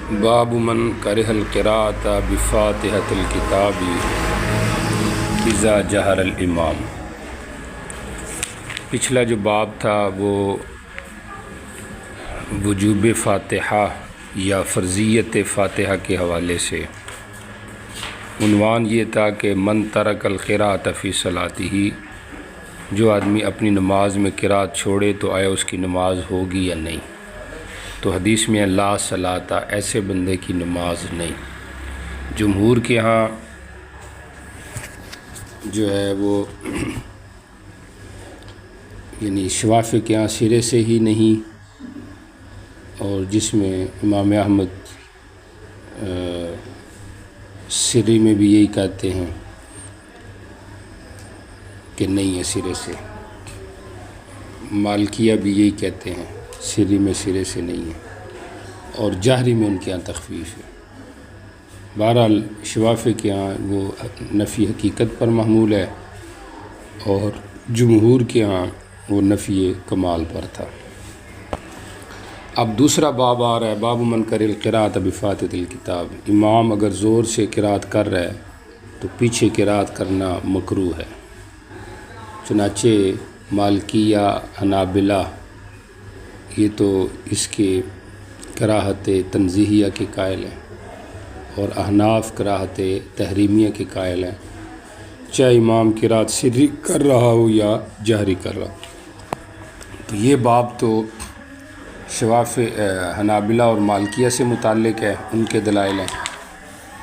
باب من کرہ القراءۃ بفاتحۃ الکتاب اذا جہر الامام۔ پچھلا جو باب تھا وہ وجوب فاتحہ یا فرضیت فاتحہ کے حوالے سے عنوان یہ تھا کہ من ترک القراءۃ فی صلاتہ، جو آدمی اپنی نماز میں قراءت چھوڑے تو آیا اس کی نماز ہوگی یا نہیں۔ تو حدیث میں لا صلاۃ، ایسے بندے کی نماز نہیں۔ جمہور کے ہاں جو ہے وہ یعنی شوافی کے ہاں سرے سے ہی نہیں، اور جس میں امام احمد سری میں بھی یہی کہتے ہیں کہ نہیں ہے سرے سے۔ مالکیہ بھی یہی کہتے ہیں سری میں سرے سے نہیں ہے، اور جہری میں ان کے ہاں تخفیف ہے۔ بہرحال شوافی کے ہاں وہ نفی حقیقت پر محمول ہے، اور جمہور کے ہاں وہ نفی کمال پر تھا۔ اب دوسرا باب آ رہا ہے، باب من کرہ القراءۃ بفاتحۃ الکتاب۔ امام اگر زور سے قراءت کر رہا ہے تو پیچھے قراءت کرنا مکروہ ہے۔ چنانچہ مالکیہ، حنابلہ یہ تو اس کے کراہت تنزیہیہ کے قائل ہیں، اور احناف کراہت تحریمیہ کے قائل ہیں، چاہے امام قراءت سری کر رہا ہو یا جہری کر رہا ہو۔ تو یہ باب تو شوافی، حنابلہ اور مالکیہ سے متعلق ہے، ان کے دلائل ہیں۔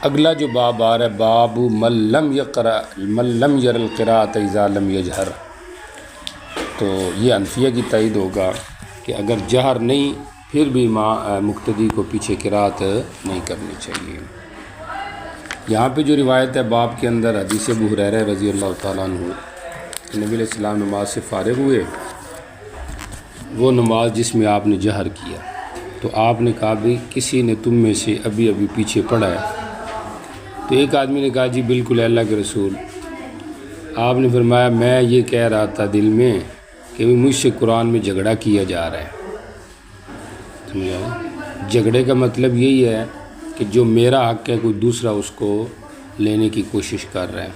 اگلا جو باب آ رہا ہے، باب من لم یر القراءۃ اذا لم یجہر۔ تو یہ حنفیہ کی تائید ہوگا کہ اگر جہر نہیں پھر بھی مقتدی کو پیچھے قراءت نہیں کرنی چاہیے۔ یہاں پہ جو روایت ہے باب کے اندر، حدیث ابو ہریرہ رضی اللہ تعالیٰ عنہ، کہ نبی علیہ السلام نماز سے فارغ ہوئے، وہ نماز جس میں آپ نے جہر کیا، تو آپ نے کہا بھی کسی نے تم میں سے ابھی پیچھے پڑھا ہے؟ تو ایک آدمی نے کہا جی بالکل اللہ کے رسول۔ آپ نے فرمایا میں یہ کہہ رہا تھا دل میں کہ مجھ سے قرآن میں جھگڑا کیا جا رہا ہے۔ جھگڑے کا مطلب یہی ہے کہ جو میرا حق ہے کوئی دوسرا اس کو لینے کی کوشش کر رہا ہے۔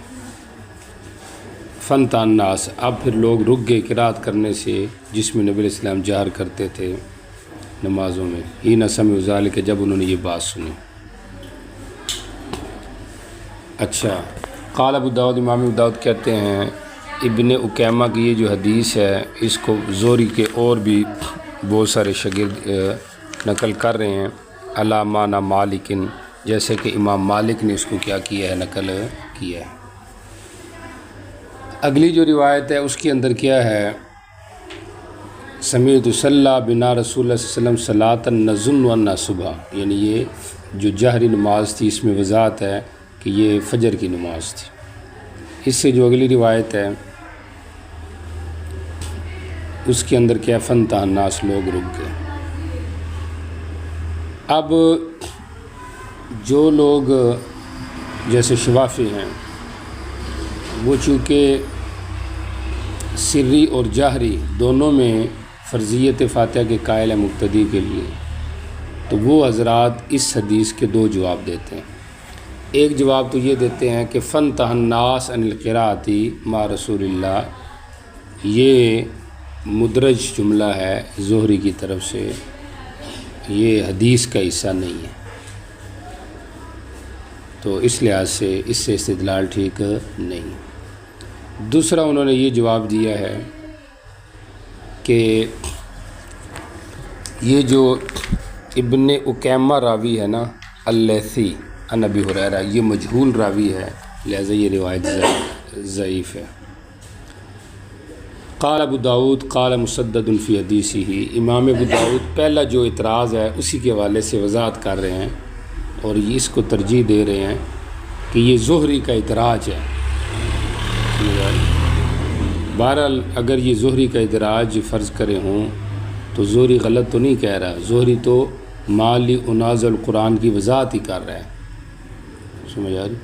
فن الناس، اب پھر لوگ رک گئے قراءت کرنے سے جس میں نبی علیہ السلام جہر کرتے تھے نمازوں میں، ہی نہ سمعوا ذلک، جب انہوں نے یہ بات سنی۔ اچھا، قال ابو داؤد، امام ابو داؤد کہتے ہیں ابن اکیمہ کی یہ جو حدیث ہے اس کو زہری کے اور بھی بہت سارے شاگرد نقل کر رہے ہیں، علی معنی مالک، جیسے کہ امام مالک نے اس کو کیا کیا ہے، نقل کیا ہے۔ اگلی جو روایت ہے اس کے اندر کیا ہے، سمیعت صلی بنا رسول اللہ صلی اللہ علیہ وسلم صلاۃ نظن انہا صبح، یعنی یہ جو جہری نماز تھی اس میں وضاحت ہے کہ یہ فجر کی نماز تھی۔ اس سے جو اگلی روایت ہے اس کے اندر کیا، فنتا الناس، لوگ رک گئے۔ اب جو لوگ جیسے شوافی ہیں وہ چونکہ سری اور جہری دونوں میں فرضیت فاتحہ کے قائل ہیں مقتدی کے لیے، تو وہ حضرات اس حدیث کے دو جواب دیتے ہیں۔ ایک جواب تو یہ دیتے ہیں کہ فنتہ الناس عن القراءۃ مع رسول اللہ، یہ مدرج جملہ ہے زہری کی طرف سے، یہ حدیث کا حصہ نہیں ہے، تو اس لحاظ سے اس سے استدلال ٹھیک نہیں۔ دوسرا انہوں نے یہ جواب دیا ہے کہ یہ جو ابن اکیمہ راوی ہے نا، اللیثی عن ابی ہریرہ، یہ مجہول راوی ہے، لہذا یہ روایت ضعیف ہے۔ قال ابو داؤد قال مسدد فی حدیثہ، امام ابو داؤد پہلا جو اعتراض ہے اسی کے حوالے سے وضاحت کر رہے ہیں، اور یہ اس کو ترجیح دے رہے ہیں کہ یہ زہری کا اعتراض ہے۔ بہرحال اگر یہ زہری کا اعتراض فرض کرے ہوں تو زہری غلط تو نہیں کہہ رہا، زہری تو مالی انازع القرآن کی وضاحت ہی کر رہا ہے، سمجھ آ رہی؟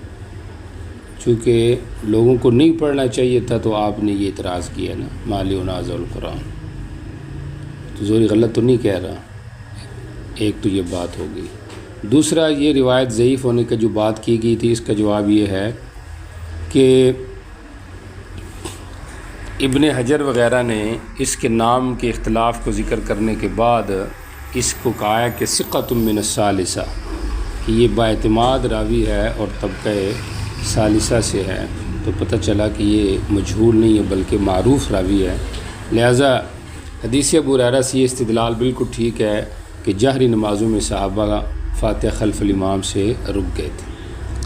چونکہ لوگوں کو نہیں پڑھنا چاہیے تھا تو آپ نے یہ اعتراض کیا نا، مالی انازع القرآن، تو زہری غلط تو نہیں کہہ رہا۔ ایک تو یہ بات ہو گئی۔ دوسرا یہ روایت ضعیف ہونے کا جو بات کی گئی تھی، اس کا جواب یہ ہے کہ ابن حجر وغیرہ نے اس کے نام کے اختلاف کو ذکر کرنے کے بعد اس کو کہا ہے کہ ثقۃ من الثالثہ، کہ یہ باعتماد راوی ہے اور طبقہ ثالثہ سے ہے، تو پتہ چلا کہ یہ مجہول نہیں ہے بلکہ معروف راوی ہے۔ لہذا حدیث ابو ہریرہ سے یہ استدلال بالکل ٹھیک ہے کہ جہری نمازوں میں صحابہ فاتحہ خلف الامام سے رک گئے تھے۔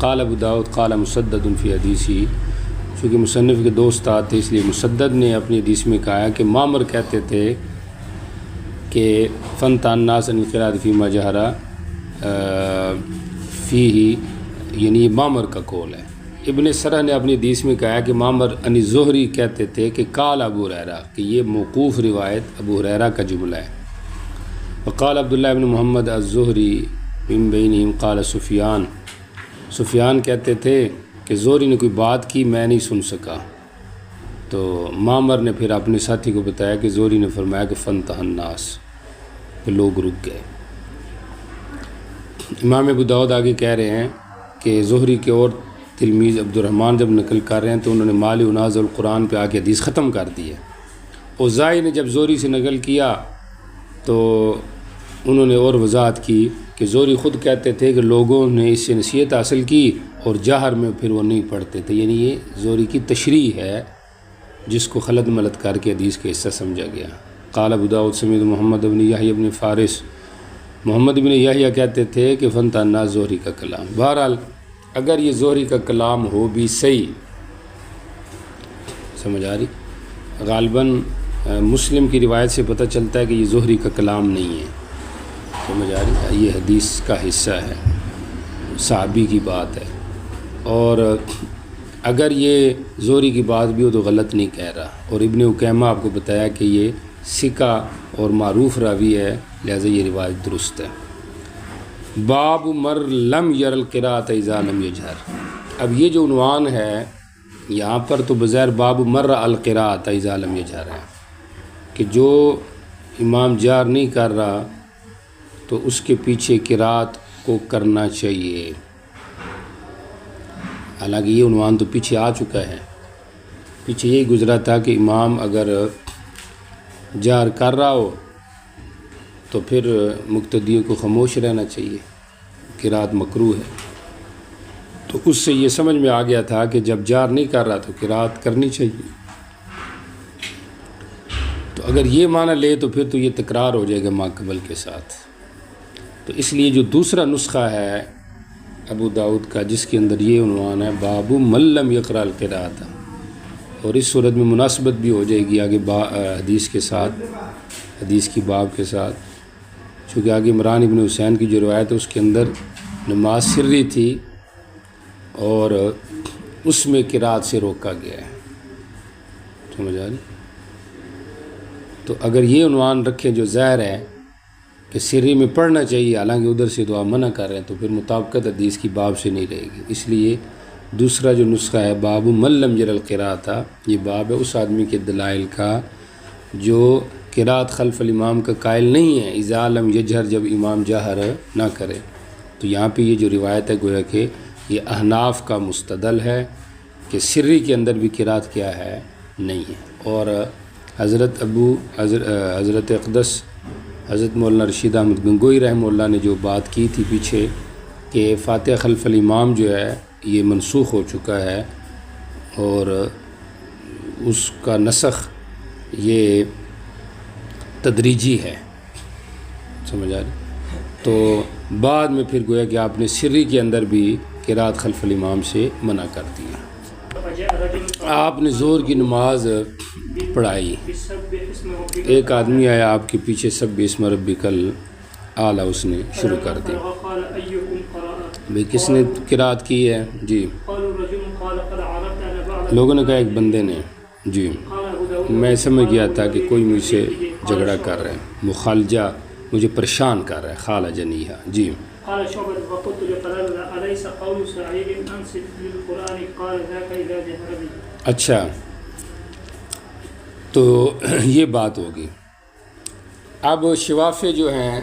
قال ابو داؤد قال مسدد فی حدیثی، چونکہ مصنف کے دو استاد تھے اس لیے مسدد نے اپنی حدیث میں کہا کہ معمر کہتے تھے کہ فنت الناس عن القراءۃ فیما جہر فیہ، یعنی یہ معمر کا قول ہے۔ ابن سرح نے اپنی حدیث میں کہا کہ معمر عن زہری کہتے تھے کہ قال ابو ہریرہ، کہ یہ موقوف روایت ابو ہریرہ کا جملہ ہے۔ وقال عبداللہ بن محمد الزہری من بینہم قال سفیان کہتے تھے کہ زہری نے کوئی بات کی میں نہیں سن سکا، تو معمر نے پھر اپنے ساتھی کو بتایا کہ زہری نے فرمایا کہ فنتہ الناس، کہ لوگ رک گئے۔ امام ابو داؤد آگے کہہ رہے ہیں کہ زہری کے اور تلمیذ عبد الرحمن جب نقل کر رہے ہیں تو انہوں نے مال وناز القرآن پہ آ کے حدیث ختم کر دی ہے۔ اوزاعی نے جب زہری سے نقل کیا تو انہوں نے اور وضاحت کی کہ زہری خود کہتے تھے کہ لوگوں نے اس سے نصیحت حاصل کی اور جہر میں پھر وہ نہیں پڑھتے تھے، یعنی یہ زہری کی تشریح ہے جس کو خلط ملط کر کے حدیث کا حصہ سمجھا گیا۔ قال ابو داؤد سمیت محمد بن یحییٰ بن فارس، محمد بن یحییٰ کہتے تھے کہ فنتہ الناس زہری کا کلام۔ بہرحال اگر یہ زہری کا کلام ہو بھی صحیح، سمجھ آ رہی، غالباً مسلم کی روایت سے پتہ چلتا ہے کہ یہ زہری کا کلام نہیں ہے، سمجھ آ رہی، یہ حدیث کا حصہ ہے، صحابی کی بات ہے، اور اگر یہ زہری کی بات بھی ہو تو غلط نہیں کہہ رہا۔ اور ابن عکیمہ آپ کو بتایا کہ یہ ثقہ اور معروف راوی ہے، لہذا یہ روایت درست ہے۔ باب مر لم یر القراءۃ اذا لم یجہر، اب یہ جو عنوان ہے یہاں پر تو بظاہر باب مر القراءۃ اذا لم یجہر ہے، کہ جو امام جہر نہیں کر رہا تو اس کے پیچھے قرات کو کرنا چاہیے، حالانکہ یہ عنوان تو پیچھے آ چکا ہے، پیچھے یہی گزرا تھا کہ امام اگر جہر کر رہا ہو تو پھر مقتدیوں کو خاموش رہنا چاہیے، قرات مکروہ ہے، تو اس سے یہ سمجھ میں آ گیا تھا کہ جب جہر نہیں کر رہا تو قرات کرنی چاہیے۔ تو اگر یہ معنی لے تو پھر تو یہ تکرار ہو جائے گا ما قبل کے ساتھ، تو اس لیے جو دوسرا نسخہ ہے ابو داؤد کا جس کے اندر یہ عنوان ہے باب من لم یقرأ القراءۃ، اور اس صورت میں مناسبت بھی ہو جائے گی آگے حدیث کے ساتھ، حدیث کی باب کے ساتھ، چونکہ آگے عمران ابن حسین کی جو روایت ہے اس کے اندر نماز سری تھی اور اس میں قرات سے روکا گیا ہے، سمجھ آ رہی؟ تو اگر یہ عنوان رکھیں جو ظاہر ہے کہ سری میں پڑھنا چاہیے حالانکہ ادھر سے دعا منع کر رہے ہیں، تو پھر مطابقت حدیث کی باب سے نہیں رہے گی، اس لیے دوسرا جو نسخہ ہے باب من لم یر القراءۃ، یہ باب ہے اس آدمی کے دلائل کا جو قرات خلف الامام کا قائل نہیں ہے، اذا لم یجہر، جب امام جہر نہ کرے۔ تو یہاں پہ یہ جو روایت ہے گویا کہ یہ احناف کا مستدل ہے کہ سری کے اندر بھی قرات کیا ہے، نہیں ہے۔ اور حضرت اقدس حضرت مولانا رشید احمد گنگوئی رحمہ اللہ نے جو بات کی تھی پیچھے کہ فاتحہ خلف الامام جو ہے یہ منسوخ ہو چکا ہے اور اس کا نسخ یہ تدریجی ہے، سمجھ آ رہی؟ تو بعد میں پھر گویا کہ آپ نے سری کے اندر بھی قرات خلف الامام سے منع کر دیا۔ آپ نے ظہر کی نماز پڑھائی، ایک آدمی آیا آپ کے پیچھے سب اسم ربک الاعلی، اس نے شروع کر دی، بھئی کس نے قرات کی ہے؟ جی لوگوں نے کہا ایک بندے نے، جی میں سمجھ گیا تھا کہ کوئی مجھ سے جھگڑا کر رہا ہے، مخالجہ مجھے پریشان کر رہا ہے، خالج نیہا، جی۔ اچھا تو یہ بات ہوگی۔ اب شوافے جو ہیں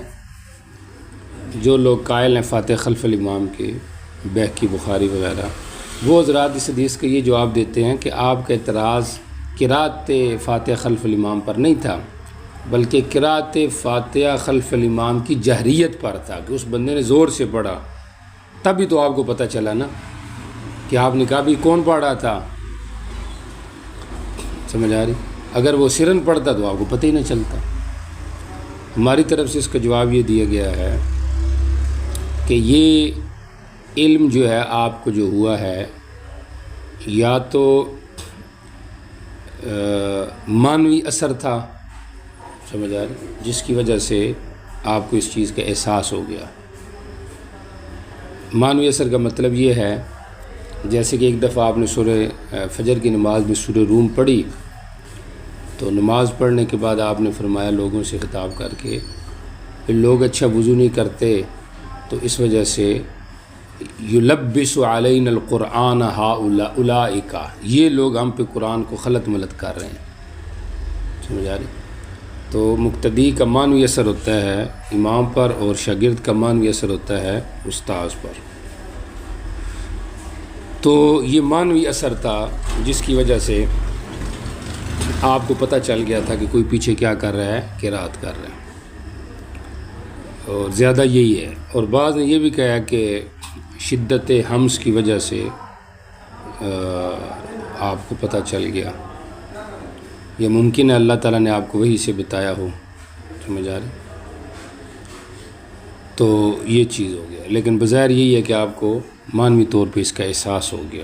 جو لوگ قائل ہیں فاتح خلف الامام کے، بیہقی بخاری وغیرہ، وہ حضرات اس حدیث کا یہ جواب دیتے ہیں کہ آپ کا اعتراض قرأت فاتح خلف الامام پر نہیں تھا، بلکہ قرأت فاتحہ خلف الامام کی جہریت پر تھا، کہ اس بندے نے زور سے پڑھا، تبھی تو آپ کو پتہ چلا نا کہ آپ نے کہا بھی کون پڑھ رہا تھا، سمجھ آ رہی؟ اگر وہ سرن پڑھتا تو آپ کو پتہ ہی نہ چلتا۔ ہماری طرف سے اس کا جواب یہ دیا گیا ہے کہ یہ علم جو ہے آپ کو جو ہوا ہے، یا تو معنوی اثر تھا، سمجھ آ رہی، جس کی وجہ سے آپ کو اس چیز کا احساس ہو گیا۔ معنوی اثر کا مطلب یہ ہے جیسے کہ ایک دفعہ آپ نے سورہ فجر کی نماز میں سورہ روم پڑھی، تو نماز پڑھنے کے بعد آپ نے فرمایا لوگوں سے خطاب کر کے کہ لوگ اچھا وضو نہیں کرتے، تو اس وجہ سے یلبس علینا القرآن اولئک، یہ لوگ ہم پہ قرآن کو خلط ملط کر رہے ہیں، سمجھ آ رہی؟ تو مقتدی کا معنوی اثر ہوتا ہے امام پر، اور شاگرد کا معنوی اثر ہوتا ہے استاذ پر۔ تو یہ معنوی اثر تھا جس کی وجہ سے آپ کو پتہ چل گیا تھا کہ کوئی پیچھے کیا کر رہا ہے، قرأت کر رہا ہے، اور زیادہ یہی ہے۔ اور بعض نے یہ بھی کہا کہ شدت حمس کی وجہ سے آپ کو پتہ چل گیا، یہ ممکن ہے اللہ تعالیٰ نے آپ کو وہی سے بتایا ہو، سمجھ آ رہی؟ تو یہ چیز ہو گیا، لیکن بظاہر یہی ہے کہ آپ کو معنوی طور پہ اس کا احساس ہو گیا۔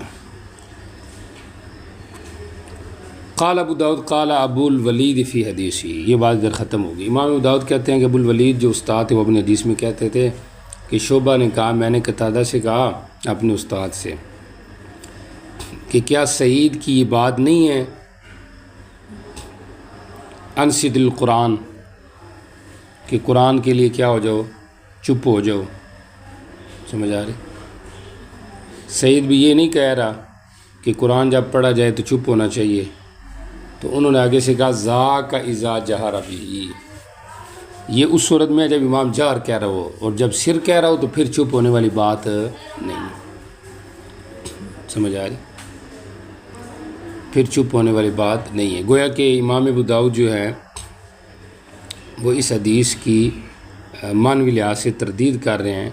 قال ابو داؤد قال ابو الولید فی حدیثی، یہ بات ادھر ختم ہوگی۔ امام ابو داؤد کہتے ہیں کہ ابو الولید جو استاد تھے وہ اپنے حدیث میں کہتے تھے کہ شعبہ نے کہا، میں نے قتادہ سے کہا اپنے استاد سے کہ کیا سعید کی یہ بات نہیں ہے انصت القرآن، کہ قرآن کے لیے کیا ہو جاؤ، چپ ہو جاؤ، سمجھ آ رہی؟ سعید بھی یہ نہیں کہہ رہا کہ قرآن جب پڑھا جائے تو چپ ہونا چاہیے، تو انہوں نے آگے سے کہا ذاک اذا جہر بہ، یہ اس صورت میں جب امام جہر کہہ رہا ہو، اور جب سر کہہ رہا ہو تو پھر چپ ہونے والی بات نہیں، سمجھ آ رہی؟ پھر چپ ہونے والی بات نہیں ہے۔ گویا کہ امام ابو داؤد جو ہے وہ اس حدیث کی معنوی لحاظ سے تردید کر رہے ہیں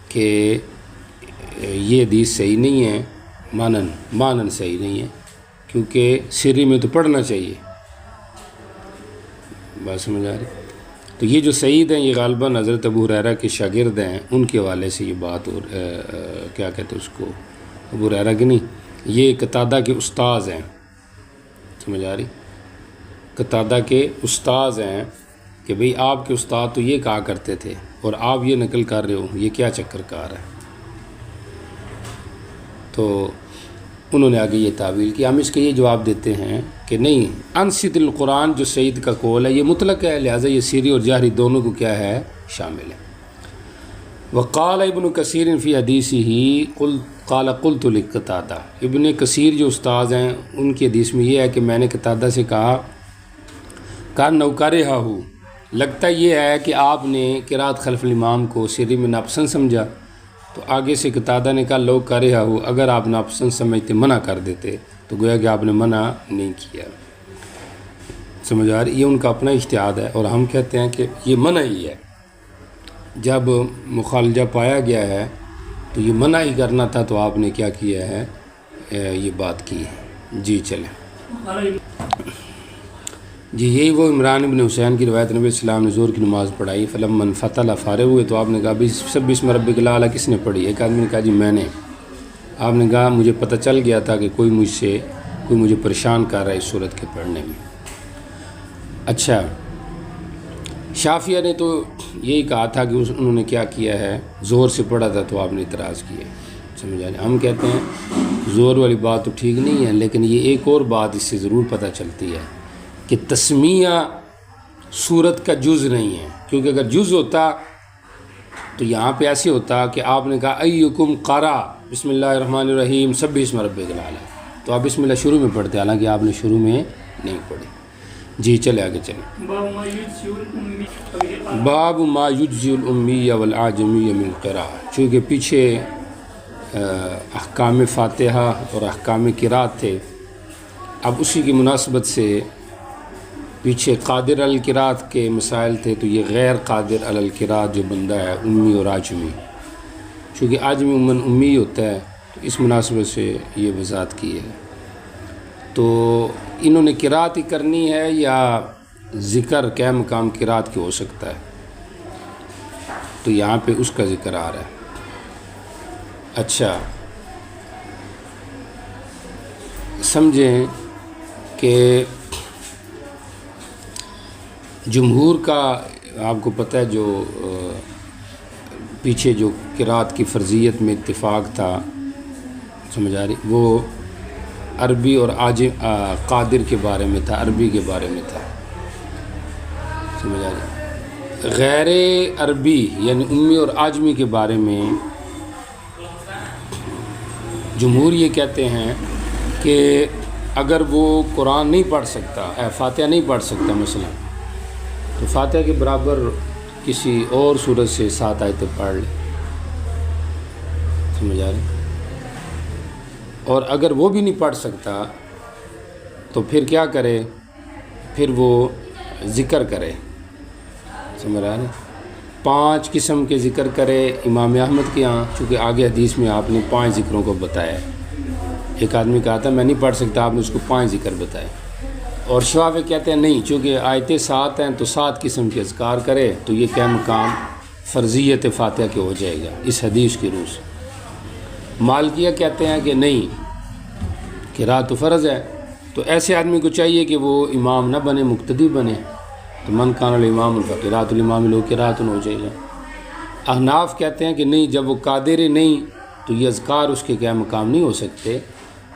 کہ یہ حدیث صحیح نہیں ہے، مانن صحیح نہیں ہے، کیونکہ سری میں تو پڑھنا چاہیے، بات سمجھ آ رہی؟ تو یہ جو سعید ہیں یہ غالباً حضرت ابو ہریرہ کے شاگرد ہیں، ان کے حوالے سے یہ بات، اور کیا کہتے ہیں اس کو، ابو ہریرہ کی نہیں، یہ قتادہ کے استاذ ہیں، سمجھ آ رہی؟ قتادہ کے استاذ ہیں کہ بھئی آپ کے استاد تو یہ کہا کرتے تھے اور آپ یہ نقل کر رہے ہو، یہ کیا چکر کار ہے؟ تو انہوں نے آگے یہ تعویل کی۔ ہم اس کے یہ جواب دیتے ہیں کہ نہیں، انصت القرآن جو سعید کا قول ہے یہ مطلق ہے، لہٰذا یہ سری اور جہری دونوں کو کیا ہے، شامل ہے۔ وقال ابن کثیر فی حدیثہ قال قلت لقتادہ، ابن کثیر جو استاذ ہیں ان کی حدیث میں یہ ہے کہ میں نے قتادہ سے کہا کانہ کرہہ، لگتا یہ ہے کہ آپ نے قرأت خلف الامام کو سری میں ناپسند سمجھا، تو آگے سے قتادہ نے کہا لو کرہہ، اگر آپ ناپسند سمجھتے منع کر دیتے تو گویا کہ آپ نے منع نہیں کیا، سمجھ آ رہی؟ یہ ان کا اپنا اجتہاد ہے، اور ہم کہتے ہیں کہ یہ منع ہی ہے، جب مخالجہ پایا گیا ہے تو یہ منع ہی کرنا تھا، تو آپ نے کیا کیا ہے، یہ بات کی ہے۔ جی چلیں جی، یہی وہ عمران بن حسین کی روایت، نبی السلام نے ظہر کی نماز پڑھائی، فلما انفتل، فارغ ہوئے تو آپ نے کہا سبح اسم ربک الاعلی کس نے پڑھی؟ ایک آدمی نے کہا جی میں نے۔ آپ نے کہا مجھے پتہ چل گیا تھا کہ کوئی مجھے پریشان کر رہا ہے اس صورت کے پڑھنے میں۔ اچھا، شافعیہ نے تو یہی کہا تھا کہ انہوں نے کیا کیا ہے، زور سے پڑھا تھا تو آپ نے اعتراض کیا، سمجھ آئے؟ ہم کہتے ہیں زور والی بات تو ٹھیک نہیں ہے، لیکن یہ ایک اور بات اس سے ضرور پتہ چلتی ہے کہ تسمیہ صورت کا جز نہیں ہے، کیونکہ اگر جز ہوتا تو یہاں پہ ایسے ہوتا کہ آپ نے کہا ایکم قرأ بسم اللہ الرحمن الرحیم سبح اسم ربک الاعلی، تو آپ بسم اللہ شروع میں پڑھتے، حالانکہ آپ نے شروع میں نہیں پڑھی۔ جی چلے آگے چلیں. باب ما یجزی الامی والعاجمی من القراءہ. چونکہ پیچھے احکام فاتحہ اور احکام قرات تھے، اب اسی کی مناسبت سے پیچھے قادر علی القرات کے مسائل تھے، تو یہ غیر قادر علی القرات جو بندہ ہے امی اور عاجمی، چونکہ عاجمی عموماً امی ہوتا ہے، تو اس مناسبت سے یہ وضاحت کی ہے. تو انہوں نے قرات ہی کرنی ہے یا ذکر کیا مقام قرات کے ہو سکتا ہے؟ تو یہاں پہ اس کا ذکر آ رہا ہے. اچھا سمجھیں کہ جمہور کا آپ کو پتہ ہے جو پیچھے جو قرات کی فرضیت میں اتفاق تھا، سمجھ آ رہی، وہ عربی اور قادر کے بارے میں تھا، عربی کے بارے میں تھا، سمجھ آ رہی. غیر عربی یعنی امی اور عاجمی کے بارے میں جمہور یہ کہتے ہیں کہ اگر وہ قرآن نہیں پڑھ سکتا، فاتحہ نہیں پڑھ سکتا مثلا، تو فاتحہ کے برابر کسی اور سورت سے 7 آیتیں پڑھ لے، سمجھ آ رہی. اور اگر وہ بھی نہیں پڑھ سکتا تو پھر کیا کرے؟ پھر وہ ذکر کرے، سمجھ آ رہی. 5 قسم کے ذکر کرے امام احمد کے ہاں، چونکہ آگے حدیث میں آپ نے 5 ذکروں کو بتایا ہے. ایک آدمی کہا تھا میں نہیں پڑھ سکتا، آپ نے اس کو 5 ذکر بتائے. اور شافعی کہتے ہیں نہیں، چونکہ آیتیں 7 ہیں تو 7 قسم کے اذکار کرے، تو یہ کیا مقام فرضیت فاتحہ کے ہو جائے گا اس حدیث کی روح سے. مالکیہ کہتے ہیں کہ نہیں، قرات تو فرض ہے، تو ایسے آدمی کو چاہیے کہ وہ امام نہ بنے، مقتدی بنے. تو من کان الامام فقرات الامام لو قرات ہو جائے گا. احناف کہتے ہیں کہ نہیں، جب وہ قادر نہیں تو یہ اذکار اس کے کیا مقام نہیں ہو سکتے.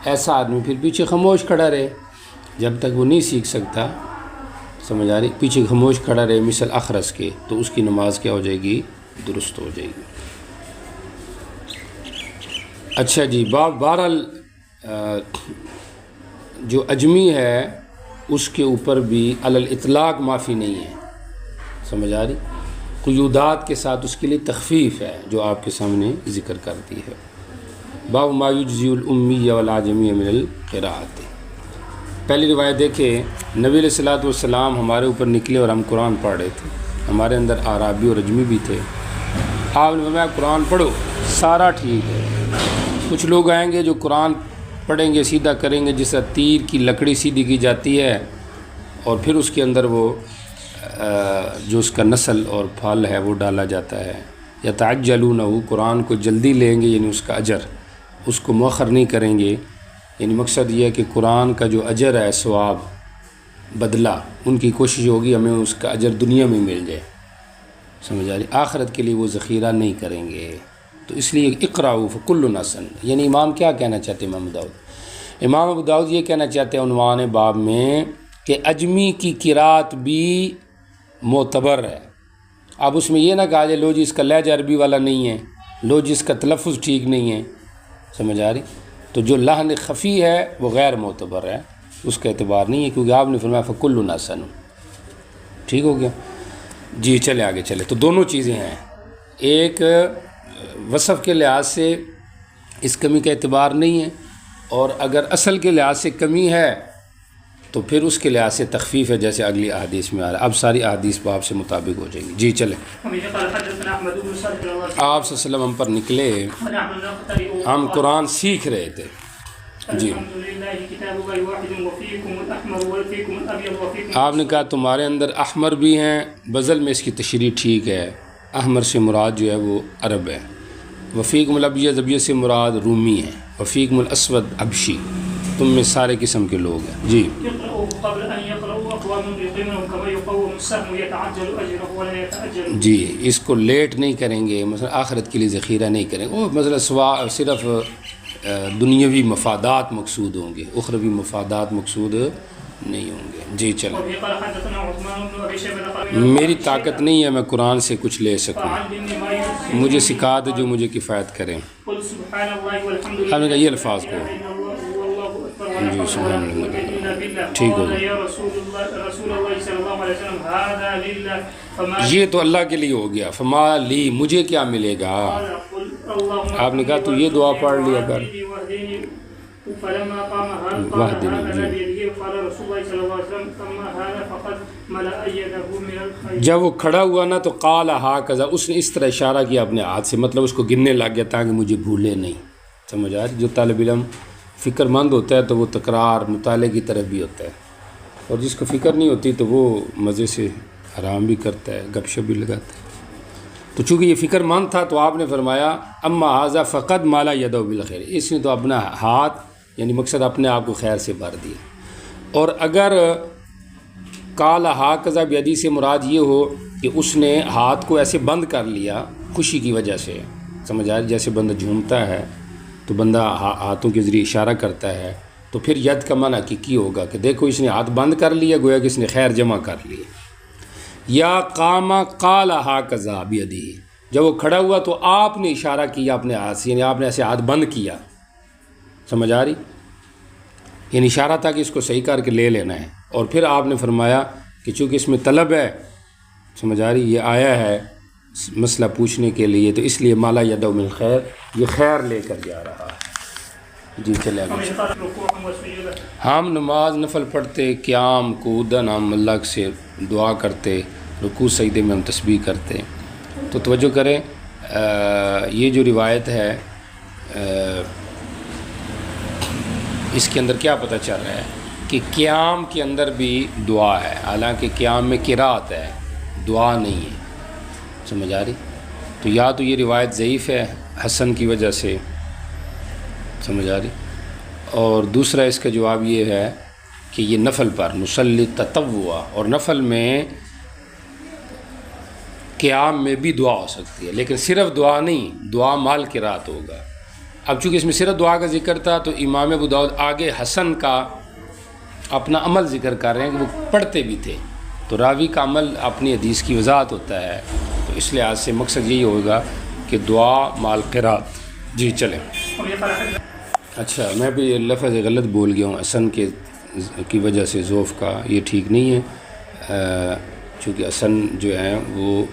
ایسا آدمی پھر پیچھے خاموش کھڑا رہے جب تک وہ نہیں سیکھ سکتا، سمجھ آ رہی، پیچھے خاموش کھڑا رہے مثل اخرس کے، تو اس کی نماز کیا ہو جائے گی؟ درست ہو جائے گی. اچھا جی، بہرحال جو اجمی ہے اس کے اوپر بھی علی الاطلاق معافی نہیں ہے، سمجھ آ رہی. قیودات کے ساتھ اس کے لیے تخفیف ہے جو آپ کے سامنے ذکر کرتی ہے. باب ما یجزی الامی والعاجمی من القراءۃ. پہلی روایت دیکھیں، نبی علیہ الصلوۃ والسلام ہمارے اوپر نکلے اور ہم قرآن پڑھ رہے تھے. ہمارے اندر اعرابی اور اجمی بھی تھے. آپ نے فرمایا قرآن پڑھو، سارا ٹھیک ہے. کچھ لوگ آئیں گے جو قرآن پڑھیں گے، سیدھا کریں گے جس طرح تیر کی لکڑی سیدھی کی جاتی ہے، اور پھر اس کے اندر وہ جو اس کا نسل اور پھل ہے وہ ڈالا جاتا ہے. یتعجلونہ، قرآن کو جلدی لیں گے، یعنی اس کا اجر، اس کو مؤخر نہیں کریں گے. یعنی مقصد یہ ہے کہ قرآن کا جو اجر ہے، ثواب، بدلہ، ان کی کوشش ہوگی ہمیں اس کا اجر دنیا میں مل جائے، سمجھ آ رہی. آخرت کے لیے وہ ذخیرہ نہیں کریں گے. تو اس لیے اقرأوا فکل حسن. یعنی امام کیا کہنا چاہتے ہیں؟ امام ابو داؤد یہ کہنا چاہتے ہیں عنوان باب میں کہ اجمی کی قرات بھی معتبر ہے. اب اس میں یہ نہ کہا جائے لو جی اس کا لہجہ عربی والا نہیں ہے، لو جی اس کا تلفظ ٹھیک نہیں ہے، سمجھ آ رہی. تو جو لحن خفی ہے وہ غیر معتبر ہے، اس کا اعتبار نہیں ہے، کیونکہ آپ نے فرمایا فکل حسن. ٹھیک ہو گیا جی. چلے آگے چلے. تو دونوں چیزیں ہیں، ایک وصف کے لحاظ سے اس کمی کا اعتبار نہیں ہے، اور اگر اصل کے لحاظ سے کمی ہے تو پھر اس کے لحاظ سے تخفیف ہے، جیسے اگلی احادیث میں آ رہا ہے. اب ساری احادیث باب سے مطابق ہو جائیں گی. جی چلیں. آپ صلی اللہ علیہ وسلم ہم پر نکلے، ہم قرآن سیکھ رہے تھے. جی آپ نے کہا تمہارے اندر احمر بھی ہیں، بذل میں اس کی تشریح ٹھیک ہے. احمر سے مراد جو ہے وہ عرب ہے. وفیکم الابیض، ابیض سے مراد رومی ہے. وفیکم الاسود حبشی. تم میں سارے قسم کے لوگ ہیں. جی جی اس کو لیٹ نہیں کریں گے، مثلا آخرت کے لیے ذخیرہ نہیں کریں گے. وہ مثلا صرف دنیاوی مفادات مقصود ہوں گے، اخروی مفادات مقصود نہیں ہوں گے. جی چلیں. میری طاقت نہیں ہے میں قرآن سے کچھ لے سکوں، مجھے سکھا دو جو مجھے کفایت کریں. ہم نے کہا یہ الفاظ کو جی سبحان اللہ، ٹھیک ہو گیا۔ یہ تو اللہ کے لیے ہو گیا، فما لی مجھے کیا ملے گا؟ آپ نے کہا تو یہ دعا پڑھ لیا کر، جب وہ کھڑا ہوا نا تو قال ہاکذا، اس نے اس طرح اشارہ کیا اپنے ہاتھ سے، مطلب اس کو گننے لگ گیا تاکہ مجھے بھولے نہیں۔ سمجھ آ رہی؟ جو طالب علم فکر مند ہوتا ہے تو وہ تکرار مطالعے کی طرف بھی ہوتا ہے، اور جس کو فکر نہیں ہوتی تو وہ مزے سے آرام بھی کرتا ہے، گپ شپ بھی لگاتا ہے۔ تو چونکہ یہ فکر مند تھا تو آپ نے فرمایا اما ھذا فقد مالا یدہ بالخیر، اس نے تو اپنا ہاتھ یعنی مقصد اپنے آپ کو خیر سے بھر دیا۔ اور اگر قال ھذا بیدی سے مراد یہ ہو کہ اس نے ہاتھ کو ایسے بند کر لیا خوشی کی وجہ سے، سمجھ آ رہی؟ جیسے بندہ جھومتا ہے تو بندہ ہاتھوں کے ذریعے اشارہ کرتا ہے، تو پھر ید کا معنی حقیقی ہوگا کہ دیکھو اس نے ہاتھ بند کر لیا، گویا کہ اس نے خیر جمع کر لی۔ یا قام قال ھذا بیدی، جب وہ کھڑا ہوا تو آپ نے اشارہ کیا اپنے ہاتھ سے، یعنی آپ نے ایسے ہاتھ بند کیا، سمجھ آ رہی؟ یعنی اشارہ تھا کہ اس کو صحیح کر کے لے لینا ہے۔ اور پھر آپ نے فرمایا کہ چونکہ اس میں طلب ہے، سمجھ آ رہی؟ یہ آیا ہے مسئلہ پوچھنے کے لیے، تو اس لیے مالا یدہ من خیر، یہ خیر لے کر جا رہا ہے۔ جی چلے ہم نماز نفل پڑھتے، قیام کودن ہم اللہ سے دعا کرتے، رکوع سجدے میں ہم تسبیح کرتے۔ تو توجہ کریں، یہ جو روایت ہے اس کے اندر کیا پتہ چل رہا ہے کہ قیام کے اندر بھی دعا ہے، حالانکہ قیام میں قرات ہے، دعا نہیں ہے، سمجھ آ رہی؟ تو یا تو یہ روایت ضعیف ہے حسن کی وجہ سے، سمجھ آ رہی؟ اور دوسرا اس کا جواب یہ ہے کہ یہ نفل پر نصلی تطوع، اور نفل میں قیام میں بھی دعا ہو سکتی ہے، لیکن صرف دعا نہیں، دعا مال قرات ہوگا۔ اب چونکہ اس میں صرف دعا کا ذکر تھا تو امام ابو داؤد آگے حسن کا اپنا عمل ذکر کر رہے ہیں کہ وہ پڑھتے بھی تھے، تو راوی کا عمل اپنی حدیث کی وضاحت ہوتا ہے، تو اس لحاظ سے مقصد یہی ہوگا کہ دعا مال قرات۔ جی چلیں۔ اچھا میں بھی لفظ غلط بول گیا ہوں، حسن کی وجہ سے ذوف کا، یہ ٹھیک نہیں ہے، چونکہ حسن جو ہیں وہ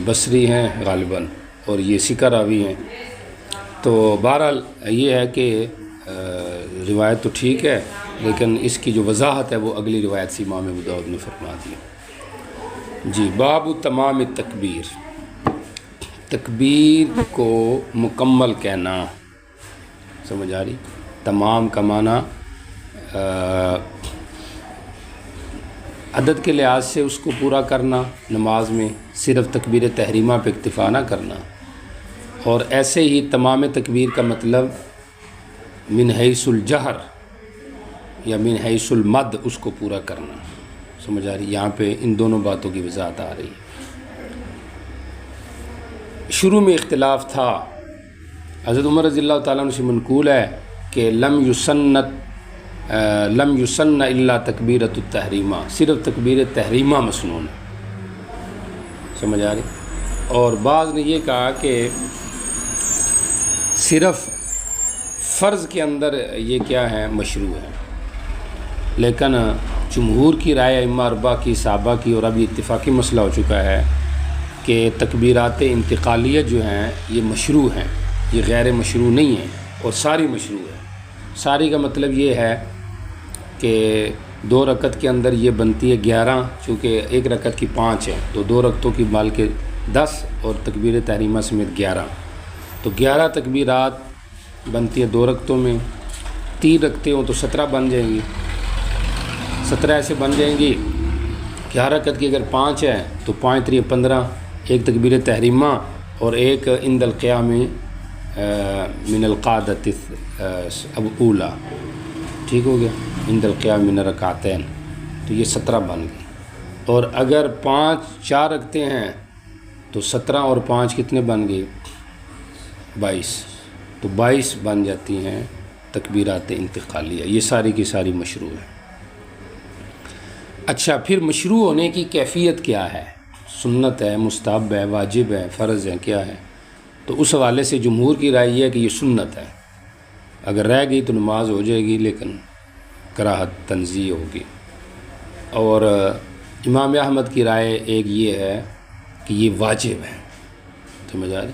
بصری ہیں غالباً اور یہ ثقہ راوی ہیں۔ تو بہرحال یہ ہے کہ روایت تو ٹھیک ہے، لیکن اس کی جو وضاحت ہے وہ اگلی روایت سے امام ابو داؤد نے فرما دی۔ جی باب تمام تکبیر، تکبیر کو مکمل کہنا، سمجھ آ رہی؟ تمام کا معنی عدد کے لحاظ سے اس کو پورا کرنا، نماز میں صرف تکبیر تحریمہ پہ اکتفا نہ کرنا، اور ایسے ہی تمام تکبیر کا مطلب من حیث الجہر یا من حیث المد اس کو پورا کرنا، سمجھ آ رہی؟ یہاں پہ ان دونوں باتوں کی وضاحت آ رہی ہے۔ شروع میں اختلاف تھا، حضرت عمر رضی اللہ تعالیٰ عنہ سے منقول ہے کہ لم یسن الا تکبیرۃ التحریمہ، صرف تکبیر تحریمہ مسنون، سمجھ آ رہی؟ اور بعض نے یہ کہا کہ صرف فرض کے اندر یہ کیا ہے، مشروع ہے، لیکن جمہور کی رائے ائمہ اربعہ کی، صحابہ کی، اور ابھی اتفاقی مسئلہ ہو چکا ہے کہ تکبیرات انتقالیہ جو ہیں یہ مشروع ہیں، یہ غیر مشروع نہیں ہیں، اور ساری مشروع ہے۔ ساری کا مطلب یہ ہے کہ 2 رکعت کے اندر یہ بنتی ہے 11، چونکہ 1 رکعت کی 5 ہے تو 2 رکعتوں کی مال کے 10 اور تکبیر تحریمہ سمیت 11، تو 11 تکبیرات بنتی ہے 2 رکعتوں میں، 3 رکعتیں ہوں تو 17 بن جائیں گی، 17 ایسے بن جائیں گی کہ ہر رکعت کی اگر 5 ہے تو 5 3 15، ایک تکبیر تحریمہ اور ایک عند القیام من القعدۃ اولا، ٹھیک ہو گیا، عند القیام من رکعتین، تو یہ 17 بن گئی۔ اور اگر 4 رکعتیں ہیں تو 17 اور 5 کتنے بن گئے، 22، تو 22 بن جاتی ہیں تکبیرات انتقالیہ، یہ ساری کی ساری مشروع ہے۔ اچھا پھر مشروع ہونے کی کیفیت کیا ہے، سنت ہے، مستحب ہے، واجب ہے، فرض ہے، کیا ہے؟ تو اس حوالے سے جمہور کی رائے یہ ہے کہ یہ سنت ہے، اگر رہ گئی تو نماز ہو جائے گی، لیکن کراہت تنزیہ ہوگی۔ اور امام احمد کی رائے ایک یہ ہے کہ یہ واجب ہے، سمجھ آ رہی،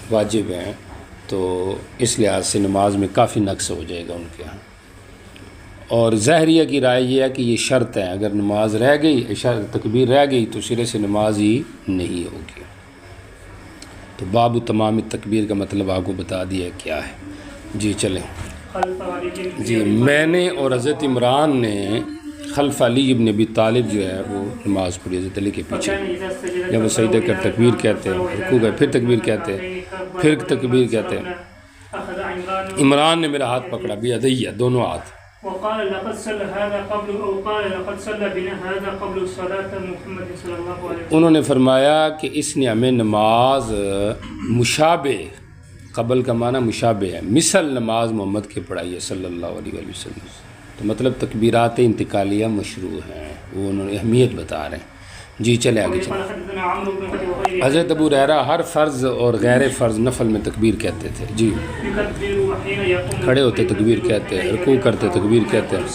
واجب ہیں، تو اس لحاظ سے نماز میں کافی نقص ہو جائے گا ان کے ہاں۔ اور ظاہریہ کی رائے یہ ہے کہ یہ شرط ہے، اگر نماز رہ گئی، تکبیر رہ گئی تو سرے سے نماز ہی نہیں ہوگی۔ تو باب تمام تکبیر کا مطلب آپ کو بتا دیا کیا ہے۔ جی چلیں جی، میں نے اور حضرت عمران نے خلف علی ابن ابی طالب جو ہے وہ نماز پڑھی حضرت علی کے پیچھے، جب وہ سجدہ کر تکبیر کہتے ہیں، رکوع گئے پھر تکبیر کہتے ہیں، پھر تکبیر کہتے ہیں۔ عمران نے میرا ہاتھ پکڑا، بیدیہ، دونوں ہاتھ، وقال لقد صلى هذا قبل او قال لقد صلى بنا هذا قبل صلاة محمد صلی اللہ علیہ وسلم۔ انہوں نے فرمایا کہ اس نے ہمیں نماز مشابہ، قبل کا معنی مشابہ ہے، مثل نماز محمد کے پڑھائی ہے صلی اللہ علیہ وسلم۔ تو مطلب تکبیرات انتقالیہ مشروع ہیں، وہ انہوں نے اہمیت بتا رہے ہیں۔ جی چلے آگے چلیں۔ حضرت ابو ہریرہ ہر فرض اور غیر فرض نفل میں تکبیر کہتے تھے۔ جی، کھڑے ہوتے تکبیر کہتے ہیں، رکوع کرتے تکبیر کہتے ہیں،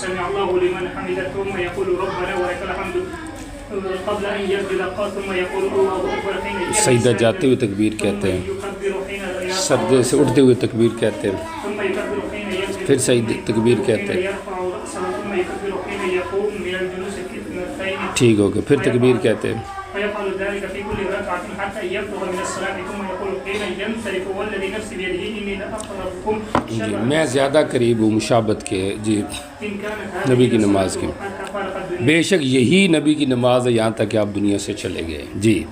سجدہ جاتے ہوئے تکبیر کہتے ہیں، سجدے سے اٹھتے ہوئے تکبیر کہتے ہیں، پھر سجدہ تکبیر کہتے ہیں، ٹھیک ہو گیا، پھر تکبیر کہتے ہیں۔ جی، میں زیادہ قریب ہوں مشابت کے، جی، نبی کی نماز کی، بے شک یہی نبی کی نماز ہے یہاں تک کہ آپ دنیا سے چلے گئے۔ جی،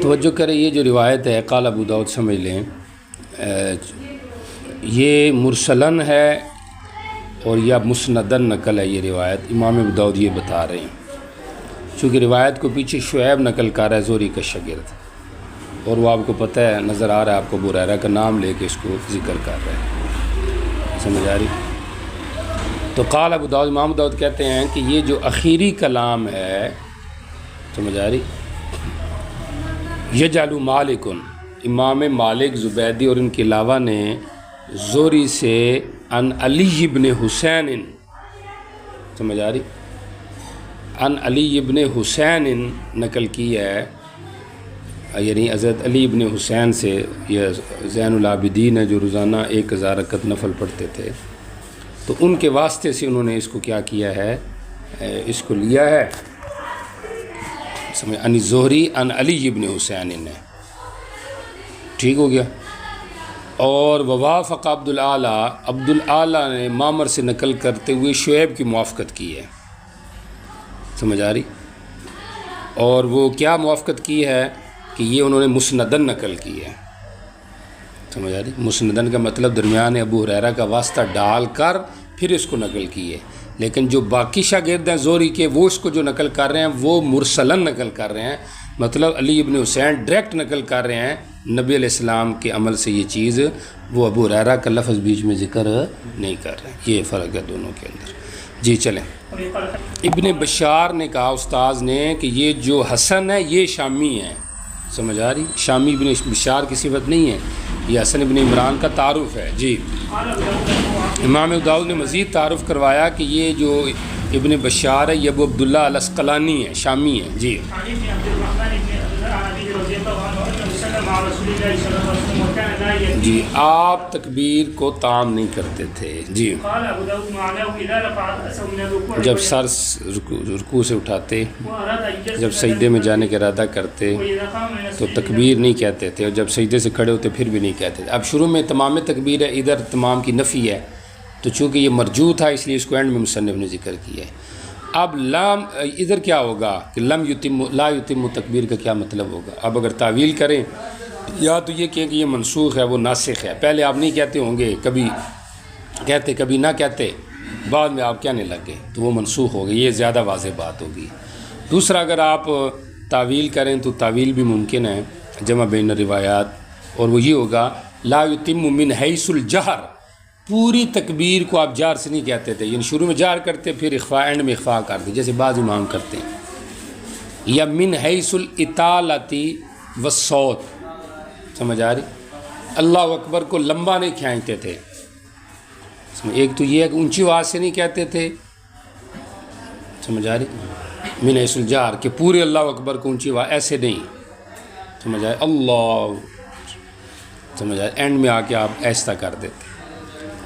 توجہ کریں، یہ جو روایت ہے قال ابو داؤد سمجھ لیں، یہ مرسلن ہے اور یا مسندن نقل ہے۔ یہ روایت امام ابو داؤد یہ بتا رہے ہیں، چونکہ روایت کو پیچھے شعیب نقل کر رہا ہے، زہری کا شاگرد، اور وہ آپ کو پتہ ہے، نظر آ رہا ہے آپ کو، ابو ہریرہ کا نام لے کے اس کو ذکر کر رہے ہیں، سمجھ آ رہی؟ تو قال ابو داؤد، امام ابو داؤد کہتے ہیں کہ یہ جو اخیری کلام ہے، سمجھ آ رہی، یجعل مالک، امام مالک زبیدی اور ان کے علاوہ نے زہری سے ان علی ابن حسین، سمجھ آ رہی، ان علی ابن حسین نقل کی ہے، یعنی حضرت علی ابن حسین سے، یہ زین العابدین ہے جو روزانہ 1000 رکعت نفل پڑھتے تھے، تو ان کے واسطے سے انہوں نے اس کو کیا کیا ہے، اس کو لیا ہے، سمجھ، ان زہری ان علی ابن حسین نے، ٹھیک ہو گیا۔ اور ووافق عبدالعالی نے معمر سے نقل کرتے ہوئے شعیب کی موافقت کی ہے، سمجھ آ رہی، اور وہ کیا موافقت کی ہے کہ یہ انہوں نے مسندن نقل کی ہے، سمجھ آ رہی، مسندن کا مطلب درمیان ابو ہریرہ کا واسطہ ڈال کر پھر اس کو نقل کی ہے، لیکن جو باقی شاگرد ہیں زہری کے، وہ اس کو جو نقل کر رہے ہیں وہ مرسلن نقل کر رہے ہیں، مطلب علی ابن حسین ڈائریکٹ نقل کر رہے ہیں نبی علیہ السلام کے عمل سے، یہ چیز وہ ابو ہریرہ کا لفظ بیچ میں ذکر نہیں کر رہے ہیں، یہ فرق ہے دونوں کے اندر۔ جی چلیں، ابن بشار نے کہا استاذ نے کہ یہ جو حسن ہے یہ شامی ہے، سمجھ آ رہی، شامی ابن بشار کی صفت نہیں ہے، یہ حسن ابن عمران کا تعارف ہے۔ جی، امام ابو داؤد نے مزید تعارف کروایا کہ یہ جو ابن بشار ہے یہ ابو عبداللہ الاسقلانی ہے، شامی ہے۔ جی، جی، آپ تکبیر کو تام نہیں کرتے تھے۔ جی، جب سر رکوع سے اٹھاتے، جب سجدے میں جانے کا ارادہ کرتے تو تکبیر نہیں کہتے تھے، اور جب سجدے سے کھڑے ہوتے پھر بھی نہیں کہتے تھے۔ اب شروع میں تمام تکبیر ہے، ادھر تمام کی نفی ہے، تو چونکہ یہ مرجو تھا اس لیے اس کو اینڈ میں مصنف نے ذکر کیا ہے۔ اب لام ادھر کیا ہوگا کہ لم یتم، لا یتم تکبیر کا کیا مطلب ہوگا؟ اب اگر تعویل کریں یا تو یہ کہیں کہ یہ منسوخ ہے، وہ ناسخ ہے، پہلے آپ نہیں کہتے ہوں گے، کبھی کہتے کبھی نہ کہتے، بعد میں آپ کہنے لگ گئے تو وہ منسوخ ہو گئی، یہ زیادہ واضح بات ہوگی۔ دوسرا، اگر آپ تعویل کریں تو تعویل بھی ممکن ہے، جمع بین روایات، اور وہ یہ ہوگا لا یتم من حیث الجہر، پوری تکبیر کو آپ جار سے نہیں کہتے تھے، یعنی شروع میں جار کرتے پھر اخفاء، اینڈ میں اخفاء کرتے، جیسے بعض امام کرتے ہیں، یا من حیث الاطالتی والصوت، سمجھ آ رہی؟ اللہ اکبر کو لمبا نہیں کھینچتے تھے، ایک تو یہ ہے کہ اونچی آواز سے نہیں کہتے تھے، سمجھ آ رہی؟ من حیث الجار کہ پورے اللہ اکبر کو اونچی آواز ایسے نہیں، سمجھ آئے؟ اللہ، سمجھ آئے؟ اینڈ میں آ کے آپ ایسا کر دیتے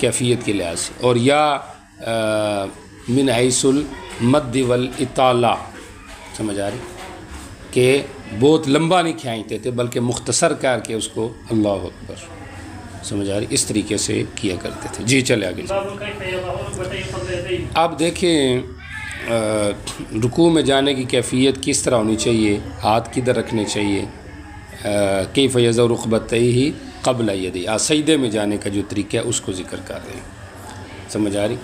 کیفیت کے لحاظ سے. اور یا من حیث المد والاطالہ، سمجھ آ رہی؟ کہ بہت لمبا نہیں کھینچتے تھے بلکہ مختصر کر کے اس کو اللہ اکبر، سمجھ آ رہی؟ اس طریقے سے کیا کرتے تھے. جی چلے آگے. اب دیکھیں رکوع میں جانے کی کیفیت کس طرح ہونی چاہیے، ہاتھ کدھر رکھنے چاہیے، کیف یضع رکبتیہ قبل یدیہ، سجدے میں جانے کا جو طریقہ ہے اس کو ذکر کر رہے ہیں، سمجھ آ رہی؟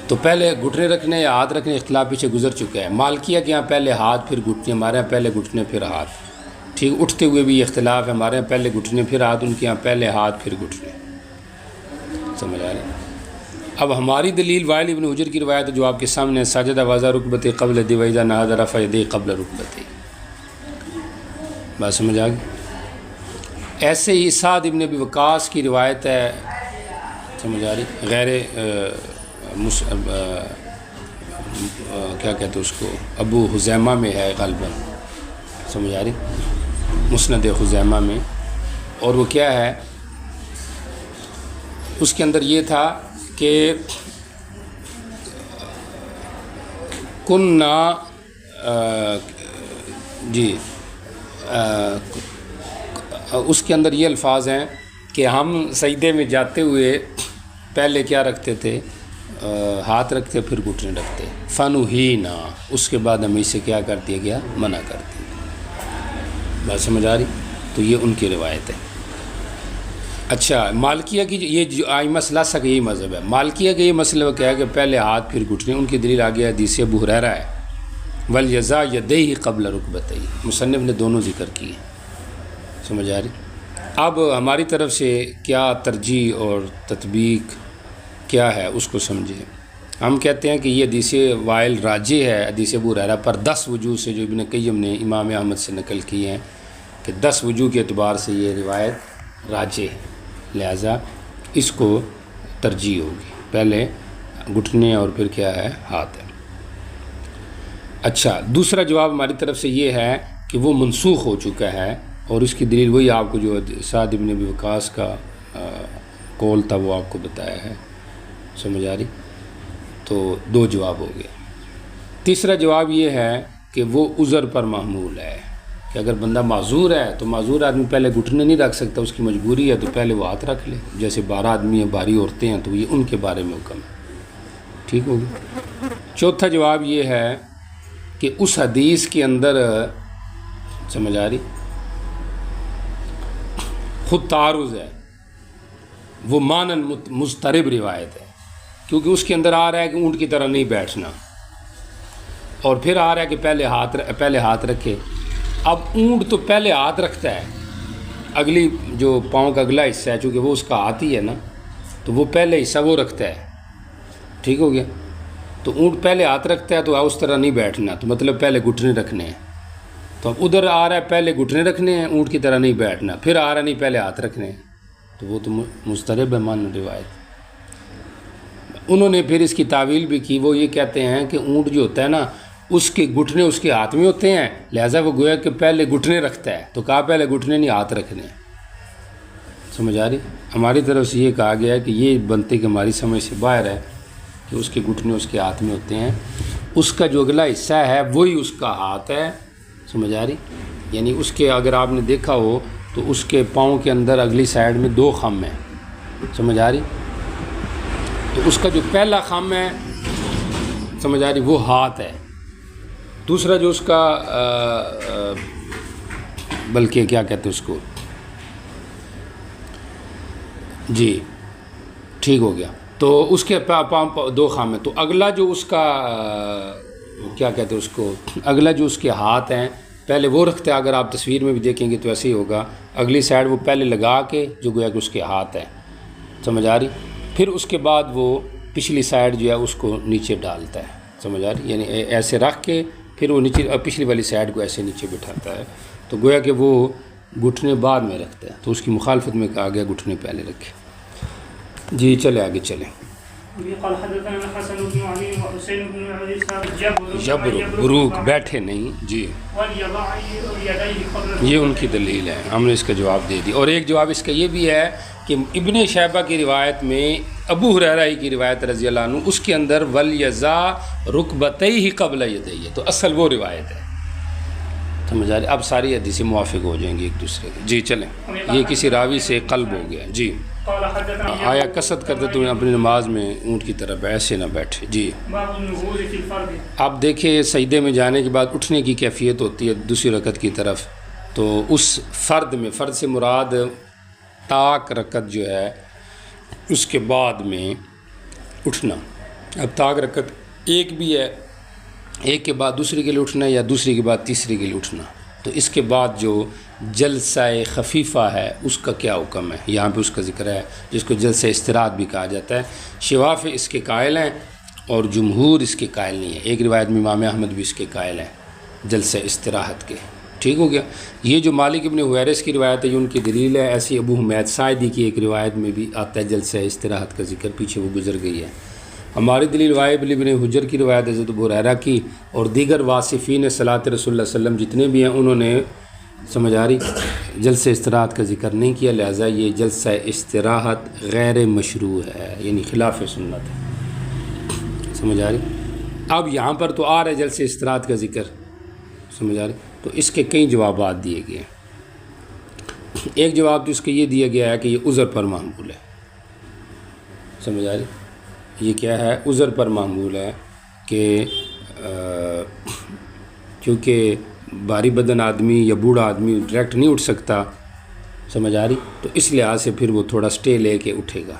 تو پہلے گھٹنے رکھنے یا ہاتھ رکھنے اختلاف پیچھے گزر چکا ہے. مالکیہ کے یہاں پہلے ہاتھ پھر گھٹنے، ہمارے یہاں پہلے گھٹنے پھر ہاتھ. ٹھیک، اٹھتے ہوئے بھی یہ اختلاف ہے، ہمارے یہاں پہلے گھٹنے پھر ہاتھ، ان کے یہاں پہلے ہاتھ پھر گھٹنے، سمجھ آ رہی؟ اب ہماری دلیل وائل ابن حجر کی روایت جو آپ کے سامنے ساجدہ وضع رکبتیہ قبل یدیہ وإذا نہض رفع یدیہ قبل رکبتیہ، بات سمجھ آ گئی؟ ایسے ہی سعد ابن ابی وقاص کی روایت ہے، سمجھ آ رہی؟ غیر کیا کہتے ہیں اس کو، ابو خزیمہ میں ہے غالباً، سمجھ آ رہی؟ مسند خزیمہ میں. اور وہ کیا ہے، اس کے اندر یہ تھا کہ کننا جی اس کے اندر یہ الفاظ ہیں کہ ہم سجدے میں جاتے ہوئے پہلے کیا رکھتے تھے، ہاتھ رکھتے پھر گھٹنے رکھتے. فنہینا، اس کے بعد ہمیں اسے کیا کر دیا گیا، منع کر دیا. بات سمجھ آ رہی؟ تو یہ ان کی روایت ہے. اچھا، مالکیہ کی یہ جو ائمہ ثلاثہ کا یہی مذہب ہے. مالکیہ کا یہ مسئلہ کیا ہے کہ پہلے ہاتھ پھر گھٹنے، ان کی دلیل آگے حدیث ابو ہریرہ ہے، وَلْيَضَعْ يَدَيْهِ قَبْلَ رُكْبَتَيْهِ، مصنف نے دونوں ذکر کیے، سمجھ آ رہی؟ اب ہماری طرف سے کیا ترجیح اور تطبیق کیا ہے اس کو سمجھیں. ہم کہتے ہیں کہ یہ حدیث وائل راجح ہے حدیث ابو ہریرہ پر 10 وجوہ سے، جو ابن قیم نے امام احمد سے نقل کی ہیں کہ 10 وجوہ کے اعتبار سے یہ روایت راجح ہے، لہذا اس کو ترجیح ہوگی، پہلے گھٹنے اور پھر کیا ہے، ہاتھ ہے. اچھا، دوسرا جواب ہماری طرف سے یہ ہے کہ وہ منسوخ ہو چکا ہے، اور اس کی دلیل وہی آپ کو جو سعد ابن ابی وقاص کا قول تھا وہ آپ کو بتایا ہے، سمجھ آ رہی؟ تو 2 جواب ہو گئے. تیسرا جواب یہ ہے کہ وہ عذر پر محمول ہے، کہ اگر بندہ معذور ہے تو معذور آدمی پہلے گھٹنے نہیں رکھ سکتا، اس کی مجبوری ہے تو پہلے وہ ہاتھ رکھ لے. جیسے 12 آدمی ہیں، باری عورتیں ہیں، تو یہ ان کے بارے میں حکم ہے. ٹھیک ہوگی. چوتھا جواب یہ ہے کہ اس حدیث کے اندر، سمجھ آ رہی، خود تعارض ہے، وہ مانن مضطرب روایت ہے، کیونکہ اس کے اندر آ رہا ہے کہ اونٹ کی طرح نہیں بیٹھنا، اور پھر آ رہا ہے کہ پہلے ہاتھ رکھے. اب اونٹ تو پہلے ہاتھ رکھتا ہے، اگلی جو پاؤں کا اگلا حصہ ہے، چونکہ وہ اس کا ہاتھ ہی ہے نا، تو وہ پہلے حصہ وہ رکھتا ہے. ٹھیک ہو گیا؟ تو اونٹ پہلے ہاتھ رکھتا ہے تو اس طرح نہیں بیٹھنا، تو مطلب پہلے گھٹنے رکھنے ہیں. تو اب ادھر آ رہا ہے پہلے گھٹنے رکھنے ہیں، اونٹ کی طرح نہیں بیٹھنا، پھر آ رہا نہیں پہلے ہاتھ رکھنے ہیں، تو وہ تو مضطرب ہے مان روایت. انہوں نے پھر اس کی تعویل بھی کی، وہ یہ کہتے ہیں کہ اونٹ جو ہوتا ہے نا، اس کے گھٹنے اس کے ہاتھ میں ہوتے ہیں، لہٰذا وہ گویا کہ پہلے گھٹنے رکھتا ہے، تو کہا پہلے گھٹنے نہیں ہاتھ رکھنے. سمجھ آ رہی؟ ہماری طرف سے یہ کہا گیا ہے کہ یہ بنتے کہ ہماری سمجھ سے باہر ہے کہ اس کے گھٹنے اس کے ہاتھ میں ہوتے ہیں، اس کا جو اگلا حصہ ہے وہی اس کا ہاتھ ہے. سمجھ آ رہی؟ یعنی اس کے اگر آپ نے دیکھا ہو تو اس کے پاؤں کے اندر اگلی سائڈ میں 2 خم ہیں، سمجھ آ رہی؟ تو اس کا جو پہلا خم ہے، سمجھ آ رہی، وہ ہاتھ ہے. دوسرا جو اس کا بلکہ کیا کہتے ہیں اس کو، جی ٹھیک ہو گیا، تو اس کے پاؤں 2 خم ہیں. تو اگلا جو اس کا کیا کہتے ہیں اس کو، اگلا جو اس کے ہاتھ ہیں پہلے وہ رکھتے ہیں. اگر آپ تصویر میں بھی دیکھیں گے تو ایسے ہی ہوگا، اگلی سائڈ وہ پہلے لگا کے جو گویا کہ اس کے ہاتھ ہے، سمجھ آ رہی، پھر اس کے بعد وہ پچھلی سائڈ جو ہے اس کو نیچے ڈالتا ہے. سمجھ آ رہی؟ یعنی ایسے رکھ کے پھر وہ نیچے پچھلی والی سائڈ کو ایسے نیچے بٹھاتا ہے، تو گویا کہ وہ گھٹنے بعد میں رکھتا ہے، تو اس کی مخالفت میں کہا گیا گھٹنے پہلے رکھے۔ جی چلے آگے چلیں۔ قال حدثنا الحسن بن علي وحسين بن ابي اسحاق جبر بروک بیٹھے نہیں جی، وليضع يديه قبل یہ ان کی دلیل ہے، ہم نے اس کا جواب دے دی۔ اور ایک جواب اس کا یہ بھی ہے کہ ابن شیبہ کی روایت میں ابو ہریرہ کی روایت رضی اللہ عنہ اس کے اندر ولیضع رکبتیہ قبل یدیہ، تو اصل وہ روایت ہے، سمجھ آ رہی؟ اب ساری حدیثیں موافق ہو جائیں گی ایک دوسرے کے۔ جی چلیں، یہ کسی راوی سے قلب ہو گیا۔ جی قال حدثنا آیا کثرت کرتے تو اپنی نماز میں اونٹ کی طرف ایسے نہ بیٹھے۔ جی باب النهوض في الفرد۔ اب دیکھیں سجدے میں جانے کے بعد اٹھنے کی کیفیت ہوتی ہے دوسری رکعت کی طرف، تو اس فرد میں، فرد سے مراد طاق رکعت جو ہے اس کے بعد میں اٹھنا۔ اب طاق رکعت ایک بھی ہے، ایک کے بعد دوسری کے لیے اٹھنا یا دوسری کے بعد تیسری کے لیے اٹھنا، تو اس کے بعد جو جلسہ خفیفہ ہے اس کا کیا حکم ہے، یہاں پہ اس کا ذکر ہے، جس کو جلسہ استراحت بھی کہا جاتا ہے۔ شوافع اس کے قائل ہیں اور جمہور اس کے قائل نہیں ہیں، ایک روایت میں امام احمد بھی اس کے قائل ہیں جلسہ استراحت کے۔ ٹھیک ہو گیا۔ یہ جو مالک ابن حویرث کی روایت ہے یہ ان کی دلیل ہے، ایسی ابو حمید ساعدی کی ایک روایت میں بھی آتا ہے جلسہ استراحت کا ذکر، پیچھے وہ گزر گئی ہے۔ ہماری دلیل وائل ابن حجر کی روایت حضرت ابو ہریرہ کی اور دیگر واصفین صلاۃ رسول اللہ صلی اللہ علیہ وسلم جتنے بھی ہیں انہوں نے، سمجھ آ رہی، جلسہ استراحت کا ذکر نہیں کیا، لہٰذا یہ جلسہ استراحت غیر مشروع ہے، یعنی خلاف سنت ہے، سمجھ آ رہی۔ اب یہاں پر تو آ رہا ہے جلسہ استراحت کا ذکر، سمجھ آ رہی، تو اس کے کئی جوابات دیے گئے ہیں۔ ایک جواب تو اس کا یہ دیا گیا ہے کہ یہ عذر پر معمول ہے، سمجھ آ رہی، یہ کیا ہے، عذر پر معمول ہے کہ کیونکہ بھاری بدن آدمی یا بوڑھا آدمی ڈائریکٹ نہیں اٹھ سکتا، سمجھ آ رہی، تو اس لحاظ سے پھر وہ تھوڑا سٹے لے کے اٹھے گا،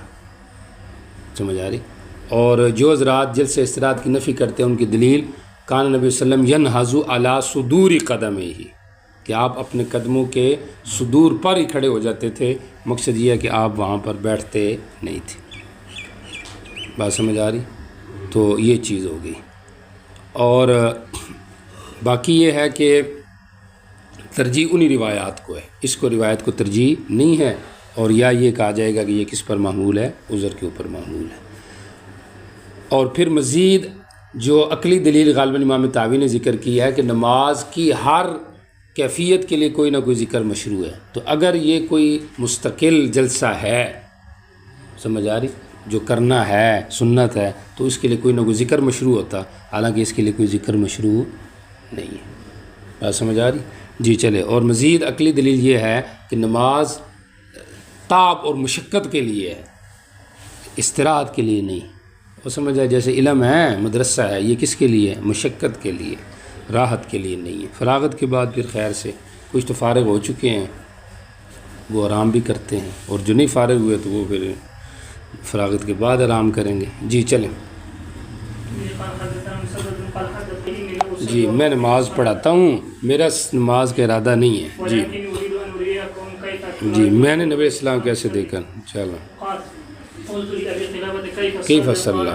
سمجھ آ رہی۔ اور جو حضرات جلسہ استراحت کی نفی کرتے ہیں ان کی دلیل کان نبی صلی اللہ علیہ وسلم ینہض علی صدور قدمیہ، کہ آپ اپنے قدموں کے صدور پر ہی کھڑے ہو جاتے تھے، مقصد یہ ہے کہ آپ وہاں پر بیٹھتے نہیں تھے، بات سمجھ آ رہی۔ تو یہ چیز ہو گئی۔ اور باقی یہ ہے کہ ترجیح انہی روایات کو ہے، اس کو روایت کو ترجیح نہیں ہے، اور یا یہ کہا جائے گا کہ یہ کس پر معمول ہے، عذر کے اوپر معمول ہے۔ اور پھر مزید جو عقلی دلیل غالباً امام طاوی نے ذکر کی ہے کہ نماز کی ہر کیفیت کے لیے کوئی نہ کوئی ذکر مشروع ہے، تو اگر یہ کوئی مستقل جلسہ ہے، سمجھ آ رہی، جو کرنا ہے سنت ہے، تو اس کے لیے کوئی نہ کوئی ذکر مشروع ہوتا، حالانکہ اس کے لیے کوئی ذکر مشروع نہیں ہے، بات سمجھ آ رہی۔ جی چلے، اور مزید عقلی دلیل یہ ہے کہ نماز تعب اور مشقت کے لیے ہے، استراحت کے لیے نہیں، وہ سمجھ آئے، جیسے علم ہے، مدرسہ ہے، یہ کس کے لیے ہے، مشقت کے لیے، راحت کے لیے نہیں ہے۔ فراغت کے بعد پھر خیر سے کچھ تو فارغ ہو چکے ہیں وہ آرام بھی کرتے ہیں، اور جو نہیں فارغ ہوئے تو وہ پھر فراغت کے بعد آرام کریں گے۔ جی چلیں۔ جی میں نماز پڑھاتا ہوں، میرا نماز کا ارادہ نہیں ہے۔ جی جی میں نے نبی اسلام کیسے دیکھا، چلو کیف صلی،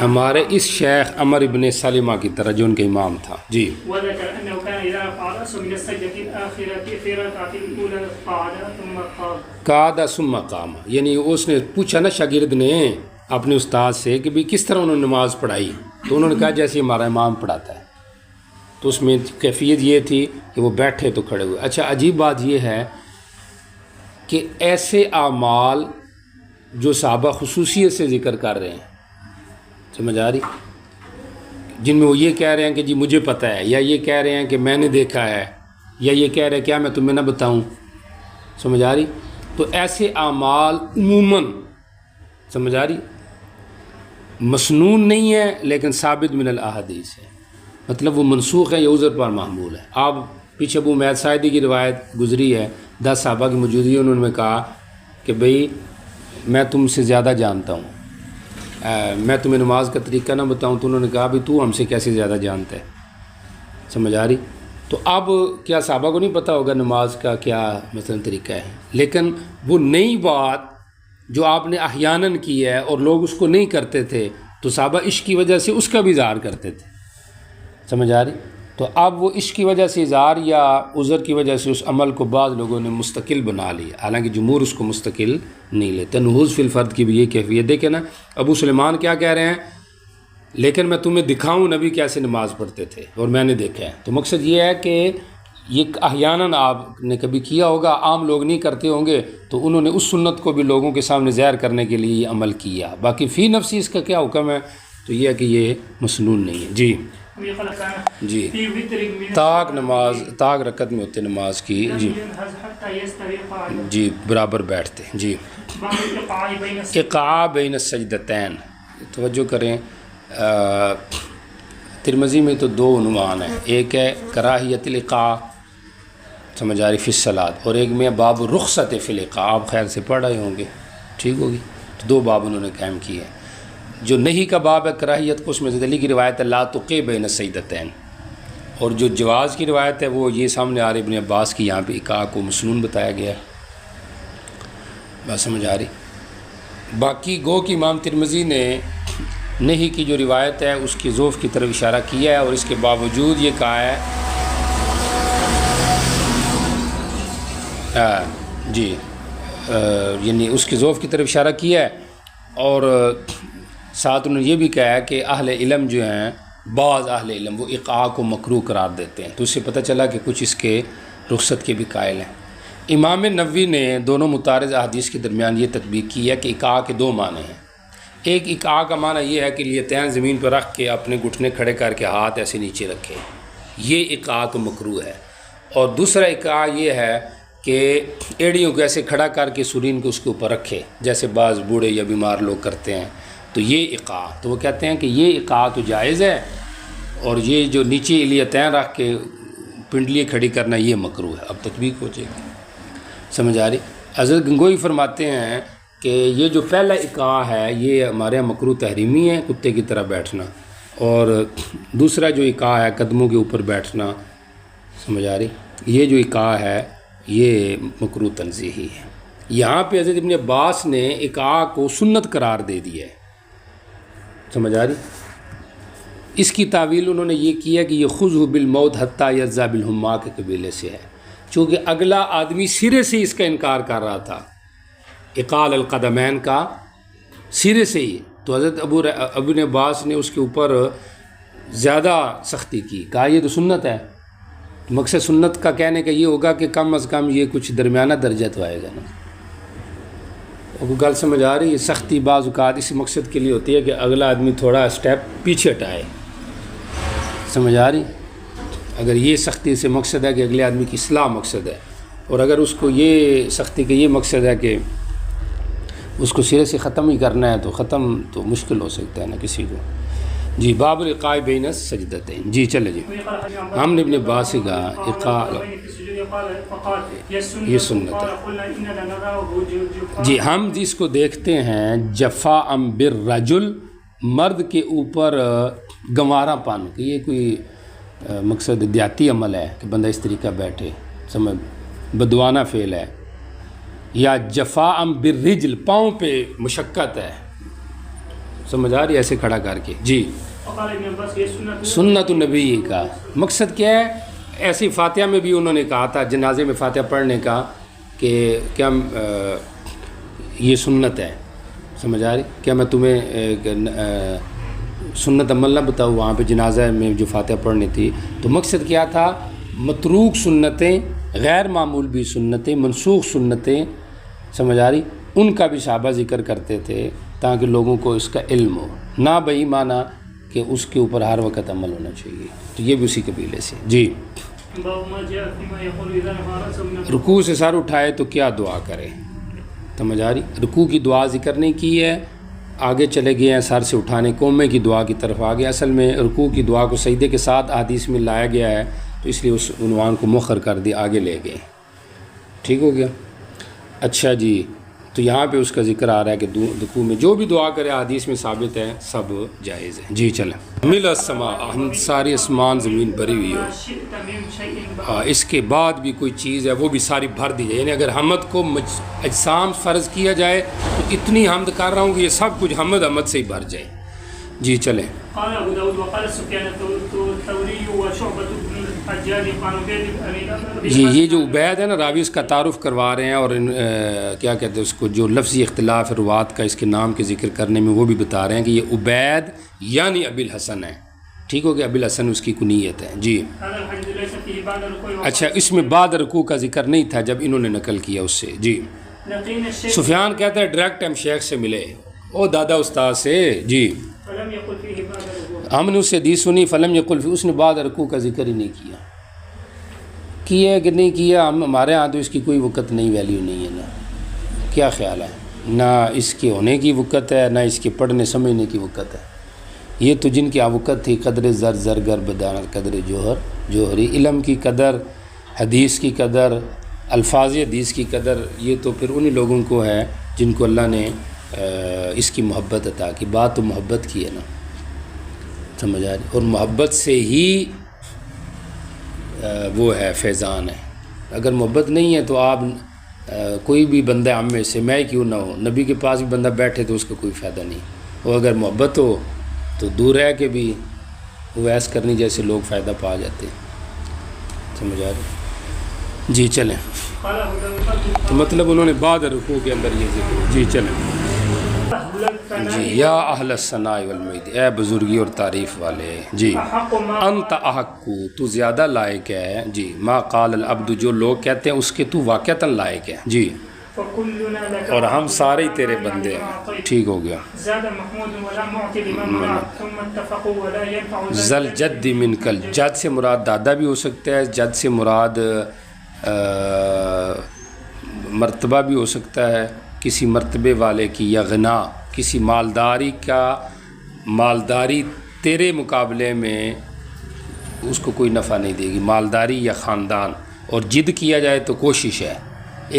ہمارے اس شیخ عمر ابن سلمہ کی طرح جو ان کے امام تھا۔ جی قعد ثم قام، یعنی اس نے پوچھا نا شاگرد نے اپنے استاد سے کہ بھی کس طرح انہوں نے نماز پڑھائی، تو انہوں نے کہا جیسے ہمارا امام پڑھاتا ہے، تو اس میں کیفیت یہ تھی کہ وہ بیٹھے تو کھڑے ہوئے۔ اچھا عجیب بات یہ ہے کہ ایسے اعمال جو صحابہ خصوصیت سے ذکر کر رہے ہیں، سمجھ آ رہی، جن میں وہ یہ کہہ رہے ہیں کہ جی مجھے پتہ ہے، یا یہ کہہ رہے ہیں کہ میں نے دیکھا ہے، یا یہ کہہ رہے ہیں کیا میں تمہیں نہ بتاؤں، سمجھ آ رہی، تو ایسے اعمال عموماً، سمجھ آ رہی، مسنون نہیں ہے لیکن ثابت من الاحادیث ہے، مطلب وہ منسوخ ہے یا عذر پر معمول ہے۔ آپ پیچھے ابو حمید ساعدی کی روایت گزری ہے، 10 صحابہ کی موجودگی، انہوں نے کہا کہ بھئی میں تم سے زیادہ جانتا ہوں، میں تمہیں نماز کا طریقہ نہ بتاؤں، تو انہوں نے کہا بھی تو ہم سے کیسے زیادہ جانتا ہے، سمجھ آ رہی۔ تو اب کیا صحابہ کو نہیں پتہ ہوگا نماز کا کیا مثلا طریقہ ہے، لیکن وہ نئی بات جو آپ نے احیاناً کی ہے اور لوگ اس کو نہیں کرتے تھے، تو صحابہ عشق کی وجہ سے اس کا بھی اظہار کرتے تھے، سمجھ آ رہی؟ تو اب وہ عشق کی وجہ سے اظہار یا عذر کی وجہ سے اس عمل کو بعض لوگوں نے مستقل بنا لیا، حالانکہ جمہور اس کو مستقل نہیں لیتے۔ نہوض فی الفرد کی بھی یہ کیفیت دیکھیں نا، ابو سلیمان کیا کہہ رہے ہیں، لیکن میں تمہیں دکھاؤں نبی کیسے نماز پڑھتے تھے اور میں نے دیکھا ہے۔ تو مقصد یہ ہے کہ یہ احیاناً آپ نے کبھی کیا ہوگا، عام لوگ نہیں کرتے ہوں گے، تو انہوں نے اس سنت کو بھی لوگوں کے سامنے ظاہر کرنے کے لیے یہ عمل کیا۔ باقی فی نفسی اس کا کیا حکم ہے، تو یہ ہے کہ یہ مسنون نہیں ہے۔ جی جی، تاک نماز، تاک رکعت میں ہوتے نماز کی، جی جی برابر بیٹھتے۔ جی، اقعاء بین السجدتین، توجہ کریں، ترمذی میں تو 2 عنوان ہیں، ایک ہے کراہیت الإقعاء، سمجھ آ رہی، فی الصلاۃ، اور ایک میں باب رخصت فی الإقعاء، آپ خیر سے پڑھ رہے ہوں گے، ٹھیک ہوگی، تو 2 باب انہوں نے قائم کیے ہیں۔ جو نہیں کا باب ہے کراہیت کو، اس میں علی کی روایت ہے لا تقع بین السجدتین، اور جو جواز کی روایت ہے وہ یہ سامنے آ رہی ابن عباس کی، یہاں پہ اقعاء کو مسنون بتایا گیا ہے، بات سمجھ آ رہی۔ باقی گو کہ امام ترمذی نے نہیں کی جو روایت ہے اس کی ضعف کی طرف اشارہ کیا ہے، اور اس کے باوجود یہ کہا ہے جی یعنی اس کی ضعف کی طرف اشارہ کیا ہے، اور ساتھ انہوں نے یہ بھی کہا ہے کہ اہل علم جو ہیں، بعض اہل علم وہ اقعاء کو مکروہ قرار دیتے ہیں، تو اس سے پتہ چلا کہ کچھ اس کے رخصت کے بھی قائل ہیں۔ امام نووی نے دونوں متعارض احادیث کے درمیان یہ تطبیق کی ہے کہ اقعاء کے 2 معنی ہیں۔ ایک اقعاء کا معنی یہ ہے کہ لیتین زمین پر رکھ کے اپنے گھٹنے کھڑے کر کے ہاتھ ایسے نیچے رکھے، یہ اقعاء تو مکروہ ہے، اور دوسرا اقعاء یہ ہے کہ ایڑیوں کو ایسے کھڑا کر کے سرین کو اس کے اوپر رکھے، جیسے بعض بوڑھے یا بیمار لوگ کرتے ہیں، تو یہ اقعاء، تو وہ کہتے ہیں کہ یہ اقعاء تو جائز ہے، اور یہ جو نیچے لیتین رکھ کے پنڈلی کھڑی کرنا یہ مکروہ ہے۔ اب تطبیق ہو جائے گی، سمجھ آ رہی۔ حضرت گنگوئی فرماتے ہیں کہ یہ جو پہلا اقعاء ہے یہ ہمارے یہاں مکروہ تحریمی ہے، کتے کی طرح بیٹھنا، اور دوسرا جو اقعاء ہے قدموں کے اوپر بیٹھنا، سمجھ آ رہی، یہ جو اقعاء ہے یہ مکروہ تنزیہی ہے۔ یہاں پہ حضرت ابن عباس نے اقعاء کو سنت قرار دے دیا ہے، سمجھ آ رہی۔ اس کی تعویل انہوں نے یہ کیا کہ یہ خذہ بالموت حتی یجزا بالحما کے قبیلے سے ہے، چونکہ اگلا آدمی سرے سے اس کا انکار کر رہا تھا، اقال القدمین کا سرے سے ہی، تو حضرت ابن عباس نے اس کے اوپر زیادہ سختی کی، کہا یہ تو سنت ہے۔ مقصد سنت کا کہنے کا یہ ہوگا کہ کم از کم یہ کچھ درمیانہ درجہ تو آئے گا نا۔ وہ گل سمجھ آ رہی ہے، سختی بعض اوقات اس مقصد کے لیے ہوتی ہے کہ اگلا آدمی تھوڑا اسٹیپ پیچھے ہٹائے، سمجھ آ رہی۔ اگر یہ سختی سے مقصد ہے کہ اگلے آدمی کی اصلاح مقصد ہے، اور اگر اس کو یہ سختی کا یہ مقصد ہے کہ اس کو سرے سے ختم ہی کرنا ہے، تو ختم تو مشکل ہو سکتا ہے نا کسی کو۔ جی، باب الإقعاء بین السجدتین، جی چلے جی۔ ہم نے ابن عباس سے کہا اقعاء یہ سنت ہے۔ جی، ہم جس کو دیکھتے ہیں جفاء بالرجل، مرد کے اوپر گنوارا پن، کہ یہ کوئی مقصد دیاتی عمل ہے کہ بندہ اس طریقہ بیٹھے، سمجھ بدوانہ فعل ہے، یا جفاء بالرجل، پاؤں پہ مشقت ہے، سمجھ آ رہی، ایسے کھڑا کر کے۔ جی، سنت النبی کا مقصد کیا ہے؟ ایسی فاتحہ میں بھی انہوں نے کہا تھا جنازے میں فاتحہ پڑھنے کا کہ کیا یہ سنت ہے، سمجھ آ رہی، کیا میں تمہیں سنت عمل نہ بتاؤں؟ وہاں پہ جنازہ میں جو فاتحہ پڑھنی تھی، تو مقصد کیا تھا؟ متروک سنتیں، غیر معمول بھی سنتیں، منسوخ سنتیں، سمجھ آ رہی، ان کا بھی صحابہ ذکر کرتے تھے تاکہ لوگوں کو اس کا علم ہو، نہ بئی معنی کہ اس کے اوپر ہر وقت عمل ہونا چاہیے، تو یہ بھی اسی قبیلے سے۔ جی، رکوع سے سر اٹھائے تو کیا دعا کرے، سمجھ آ رہی، رکوع کی دعا ذکر نہیں کی ہے، آگے چلے گئے ہیں سر سے اٹھانے قومے کی دعا کی طرف آگے۔ اصل میں رکوع کی دعا کو سجدے کے ساتھ احادیث میں لایا گیا ہے، تو اس لیے اس عنوان کو مؤخر کر دیا، آگے لے گئے، ٹھیک ہو گیا۔ اچھا جی، تو یہاں پہ اس کا ذکر آ رہا ہے کہ رکوع میں جو بھی دعا کرے حدیث میں ثابت ہے، سب جائز ہے۔ جی چلیں، مل السماء، ہم ساری اسمان زمین بھری ہوئی ہو، اس کے بعد بھی کوئی چیز ہے وہ بھی ساری بھر دی جائے، یعنی اگر حمد کو اجسام فرض کیا جائے تو اتنی حمد کر رہا ہوں کہ یہ سب کچھ حمد سے ہی بھر جائے۔ جی چلیں. قال ابو داود وقال سفيان الثوري وشعبة بن الحجاج قال عبيد. جی یہ جو عبید ہے نا راوی اس کا تعارف کروا رہے ہیں اور کیا کہتے ہیں اس کو جو لفظی اختلاف روات کا اس کے نام کے ذکر کرنے میں وہ بھی بتا رہے ہیں کہ یہ عبید یعنی ابی الحسن ہے. ٹھیک ہو گیا. ابی الحسن اس کی کنیت ہے. جی اچھا اس میں بعد رکوع کا ذکر نہیں تھا جب انہوں نے نقل کیا اس سے. جی سفیان کہتا ہے ڈائریکٹ ہم شیخ سے ملے او دادا استاد سے. جی ہم نے اس سے حدیث سنی فلم یقل فی اس نے بعد رکوع کا ذکر ہی نہیں کیا کہ نہیں کیا. ہمارے ہاں تو اس کی کوئی وقت نہیں ویلیو نہیں ہے نا. کیا خیال ہے؟ نہ اس کے ہونے کی وقت ہے نہ اس کے پڑھنے سمجھنے کی وقت ہے. یہ تو جن کی وقت تھی قدر زر زرگر بدانت قدر جوہر جوہری. علم کی قدر حدیث کی قدر الفاظ حدیث کی قدر یہ تو پھر انہی لوگوں کو ہے جن کو اللہ نے اس کی محبت عطا کی. بات تو محبت کی ہے نا. سمجھ آ رہی. اور محبت سے ہی وہ ہے فیضان ہے. اگر محبت نہیں ہے تو آپ کوئی بھی بندہ ہم میں سے میں کیوں نہ ہو نبی کے پاس بھی بندہ بیٹھے تو اس کا کوئی فائدہ نہیں. اور اگر محبت ہو تو دور رہ کے بھی وہ ایس کرنی جیسے لوگ فائدہ پا جاتے. سمجھ آ رہی. جی چلیں. تو مطلب انہوں نے بعد رکوع کے اندر یہ ذکر. جی چلیں. جی یا اہل الثناء والمجد اے بزرگی اور تعریف والے. جی انت احق تو زیادہ لائق ہے. جی ما قال العبد جو لوگ کہتے ہیں اس کے تو واقعتاً لائق ہے. جی اور ہم سارے ہی تیرے بندے ہیں. ٹھیک ہو گیا. ذل جد من کل جد سے مراد دادا بھی ہو سکتا ہے. جد سے مراد مرتبہ بھی ہو سکتا ہے کسی مرتبے والے کی یا غنا کسی مالداری کا. مالداری تیرے مقابلے میں اس کو کوئی نفع نہیں دے گی مالداری یا خاندان. اور جد کیا جائے تو کوشش ہے.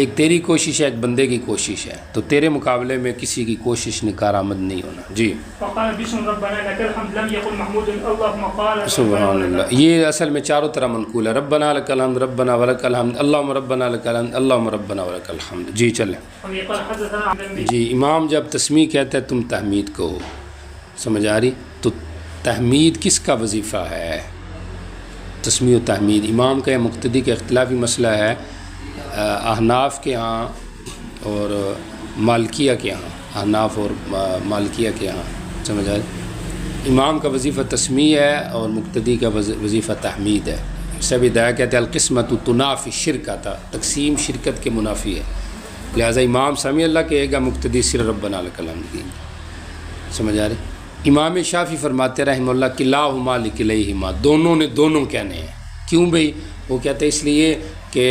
ایک تیری کوشش ہے ایک بندے کی کوشش ہے تو تیرے مقابلے میں کسی کی کوشش نے کارآمد نہیں ہونا. جی سبحان اللہ. یہ اصل میں چاروں طرح منقول ہے. ربنا لک الحمد ربنا ولک الحمد اللہم ربنا لک الحمد اللہم ربنا ولک الحمد. جی چلیں. جی امام جب تسمیع کہتا ہے تم تحمید کہو. سمجھ آ رہی. تو تحمید کس کا وظیفہ ہے؟ تسمیع و تحمید امام کا یا مقتدی کا اختلافی مسئلہ ہے. احناف کے ہاں اور مالکیہ کے ہاں. احناف اور مالکیہ کے ہاں. سمجھ آئے. امام کا وظیفہ تسمیع ہے اور مقتدی کا وظیفہ تحمید ہے. سب ہدایہ کہتے ہیں القسمۃ تنافی شرک آتا. تقسیم شرکت کے منافی ہے. لہٰذا امام سمیع اللہ کہے گا مقتدی صرف ربنا لک الحمد. سمجھ آ رہے. امام شافعی فرماتے رحمہ اللہ کلاہما لکلیہما دونوں نے دونوں کہنے ہیں. کیوں بھئی؟ وہ کہتے ہیں اس لیے کہ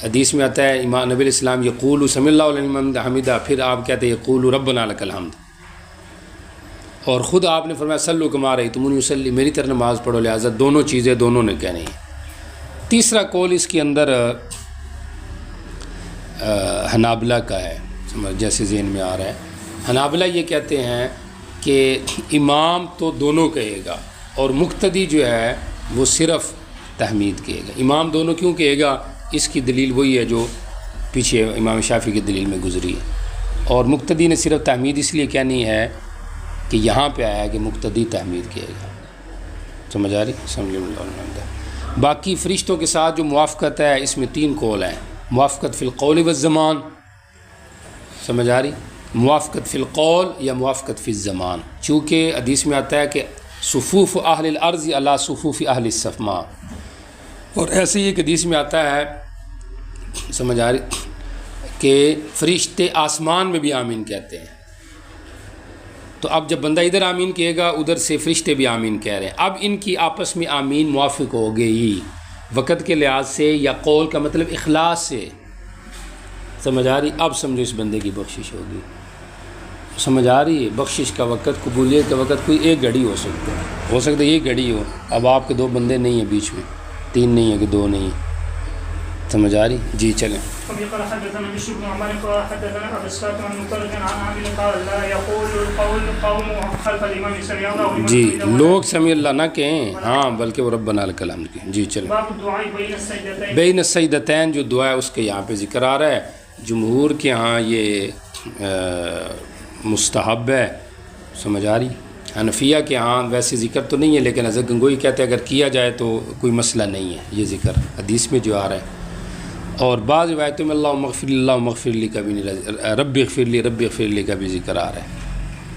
حدیث میں آتا ہے امام نبی علیہ السلام یقول سمی اللہ لمن حمیدہ پھر آپ کہتے ہیں یقول ربنا لک الحمد. اور خود آپ نے فرمایا صلو کما رأیتمونی اصلی میری طرح نماز پڑھو. لہٰذا دونوں چیزیں دونوں نے کہنی ہیں. تیسرا قول اس کے اندر حنابلہ کا ہے جیسے ذہن میں آ رہا ہے. حنابلہ یہ کہتے ہیں کہ امام تو دونوں کہے گا اور مقتدی جو ہے وہ صرف تحمید کہے گا. امام دونوں کیوں کہے گا؟ اس کی دلیل وہی ہے جو پیچھے امام شافعی کی دلیل میں گزری ہے. اور مقتدی نے صرف تحمید اس لیے کہنی ہے کہ یہاں پہ آیا کہ مقتدی تحمید کہے گا. سمجھ آ رہی. باقی فرشتوں کے ساتھ جو موافقت ہے اس میں 3 قول ہیں. موافقت فی القول والزمان. سمجھ آ رہی. موافقت فی القول یا موافقت فی الزمان. چونکہ حدیث میں آتا ہے کہ صفوف اہل الارض علی صفوف اہل السماء. اور ایسے ہی ایک حدیث میں آتا ہے سمجھ آ رہی کہ فرشتے آسمان میں بھی آمین کہتے ہیں. تو اب جب بندہ ادھر آمین کہے گا ادھر سے فرشتے بھی آمین کہہ رہے ہیں. اب ان کی آپس میں آمین موافق ہو گئی وقت کے لحاظ سے یا قول کا مطلب اخلاص سے. سمجھ آ رہی. اب سمجھو اس بندے کی بخشش ہوگی. سمجھ آ رہی ہے. بخشش کا وقت قبولیت کا وقت کوئی ایک گھڑی ہو سکتا ہے یہ گھڑی ہو. اب آپ کے 2 بندے نہیں ہیں بیچ میں 3 نہیں ہیں کہ 2 نہیں ہیں. سمجھ آ رہی. جی چلیں. جی لوگ سمیع اللہ نہ کہیں ہاں بلکہ وہ ربنا لک الحمد کہیں. جی چلیں. بین السجدتین جو دعا ہے اس کے یہاں پہ ذکر آ رہا ہے. جمہور کے ہاں یہ مستحب ہے. سمجھ آ رہی. حنفیہ کے ہاں ویسے ذکر تو نہیں ہے، لیکن حضرت گنگوئی کہتے ہیں اگر کیا جائے تو کوئی مسئلہ نہیں ہے یہ ذکر حدیث میں جو آ رہا ہے، اور بعض روایتوں میں اللہ مغفر لی کا بھی نہیں، رب اغفر لی کا بھی ذکر آ رہا ہے،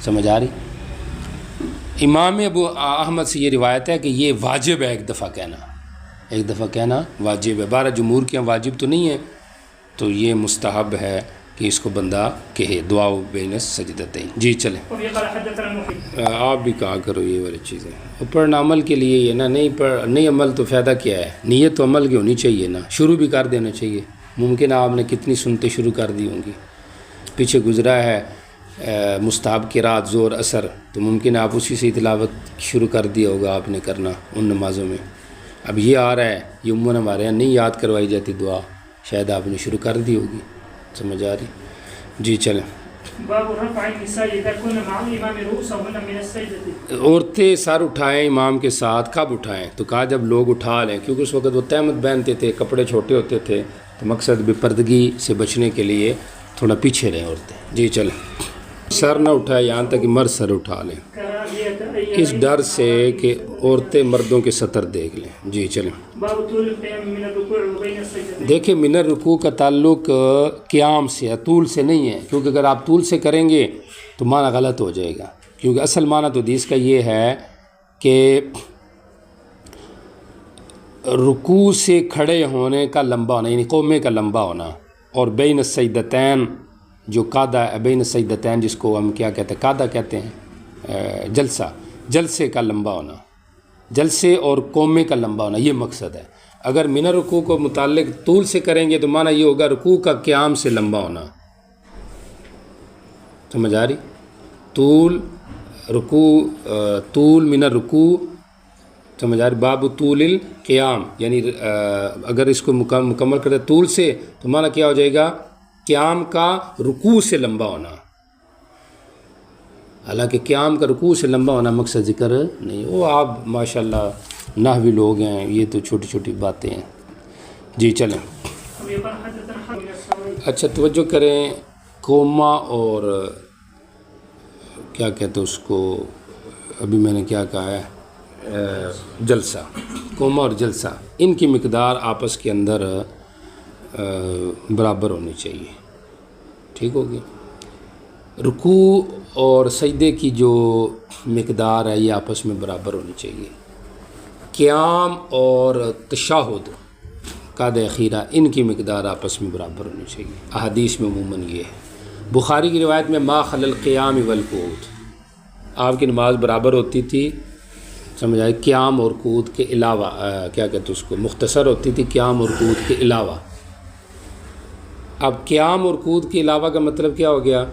سمجھ آ رہی؟ امام ابو احمد سے یہ روایت ہے کہ یہ واجب ہے ایک دفعہ کہنا واجب ہے، بارہ جمہور کے واجب تو نہیں ہے، تو یہ مستحب ہے کہ اس کو بندہ کہے دعا بین السجدتین۔ جی چلیں، آپ بھی کہا کرو یہ والی چیزیں، پڑھنا عمل کے لیے یہ نا، نہیں عمل تو فائدہ کیا ہے، نیت تو عمل کی ہونی چاہیے نا، شروع بھی کر دینا چاہیے، ممکن آپ نے کتنی سنتے شروع کر دی ہوں گی، پیچھے گزرا ہے مستحب کی رات زور اثر، تو ممکن آپ اسی سے تلاوت شروع کر دیا ہوگا آپ نے کرنا ان نمازوں میں، اب یہ آ رہا ہے، یہ عموماً ہمارے یہاں نہیں یاد کروائی جاتی دعا، شاید آپ نے شروع کر دی ہوگی، سمجھ آ رہی؟ جی چلیں۔ باب رفع النساء اذا كن مع الامام رؤوسهن من السجدة، عورتیں سر اٹھائیں امام کے ساتھ، کب اٹھائیں؟ تو کہا جب لوگ اٹھا لیں، کیونکہ اس وقت وہ تہمت پہنتے تھے، کپڑے چھوٹے ہوتے تھے، تو مقصد بے پردگی سے بچنے کے لیے تھوڑا پیچھے رہیں عورتیں۔ جی چلیں، سر نہ اٹھائے یہاں تک کہ مرد سر اٹھا لیں، اس ڈر سے کہ عورتیں مردوں کے سطر دیکھ لیں۔ جی چلیں۔ باب طول القيام من الركوع وبين السجدتين، دیکھیں من الرکوع کا تعلق قیام سے ہے، طول سے نہیں ہے، کیونکہ اگر آپ طول سے کریں گے تو معنی غلط ہو جائے گا، کیونکہ اصل معنی تو حدیث کا یہ ہے کہ رکوع سے کھڑے ہونے کا لمبا ہونا، یعنی قومے کا لمبا ہونا، اور بین السجدتین جو قادہ بین السجدتین جس کو ہم کیا کہتے ہیں، قادہ کہتے ہیں، جلسے کا لمبا ہونا، جلسے اور قومے کا لمبا ہونا، یہ مقصد ہے۔ اگر من رکوع کو متعلق طول سے کریں گے تو معنی یہ ہوگا رکوع کا قیام سے لمبا ہونا، سمجھ آ رہی؟ طول من الرکوع، سمجھ آ رہی؟ باب طول القیام، یعنی اگر اس کو مکمل کرے طول سے تو معنی کیا ہو جائے گا؟ قیام کا رکوع سے لمبا ہونا، حالانکہ قیام کا رکوع سے لمبا ہونا مقصد ذکر نہیں، وہ آپ ماشاءاللہ نحوی لوگ ہیں، یہ تو چھوٹی چھوٹی باتیں ہیں۔ جی چلیں۔ اچھا توجہ کریں، قوما اور کیا کہتے ہیں اس کو، ابھی میں نے کیا کہا ہے، جلسہ، قوما اور جلسہ، ان کی مقدار آپس کے اندر برابر ہونی چاہیے، ٹھیک ہوگی؟ رکوع اور سجدے کی جو مقدار ہے یہ آپس میں برابر ہونی چاہیے، قیام اور تشہد قعدہ اخیرہ ان کی مقدار آپس میں برابر ہونی چاہیے، احادیث میں عموماً یہ ہے۔ بخاری کی روایت میں ما خل القیام والقعود، آپ کی نماز برابر ہوتی تھی، سمجھ آئے، قیام اور قعود کے علاوہ، کیا کہتے اس کو، مختصر ہوتی تھی قیام اور قعود کے علاوہ۔ اب قیام اور قعود کے علاوہ کا مطلب کیا ہو گیا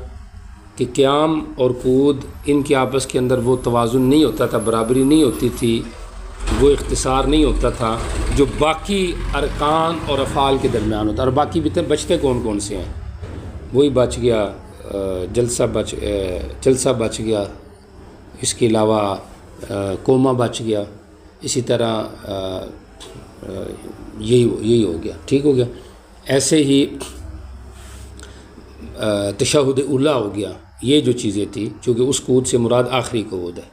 کہ قیام اور قعود ان کے آپس کے اندر وہ توازن نہیں ہوتا تھا، برابری نہیں ہوتی تھی، وہ اختصار نہیں ہوتا تھا جو باقی ارکان اور افعال کے درمیان ہوتا، اور باقی بھی بچتے کون سے ہیں، وہی بچ گیا، جلسہ بچ گیا، اس کے علاوہ قوما بچ گیا، اسی طرح یہی ہو گیا، ٹھیک ہو گیا۔ ایسے ہی تشہد اولیٰ ہو گیا، یہ جو چیزیں تھیں، چونکہ اس قعود سے مراد آخری قعود ہے،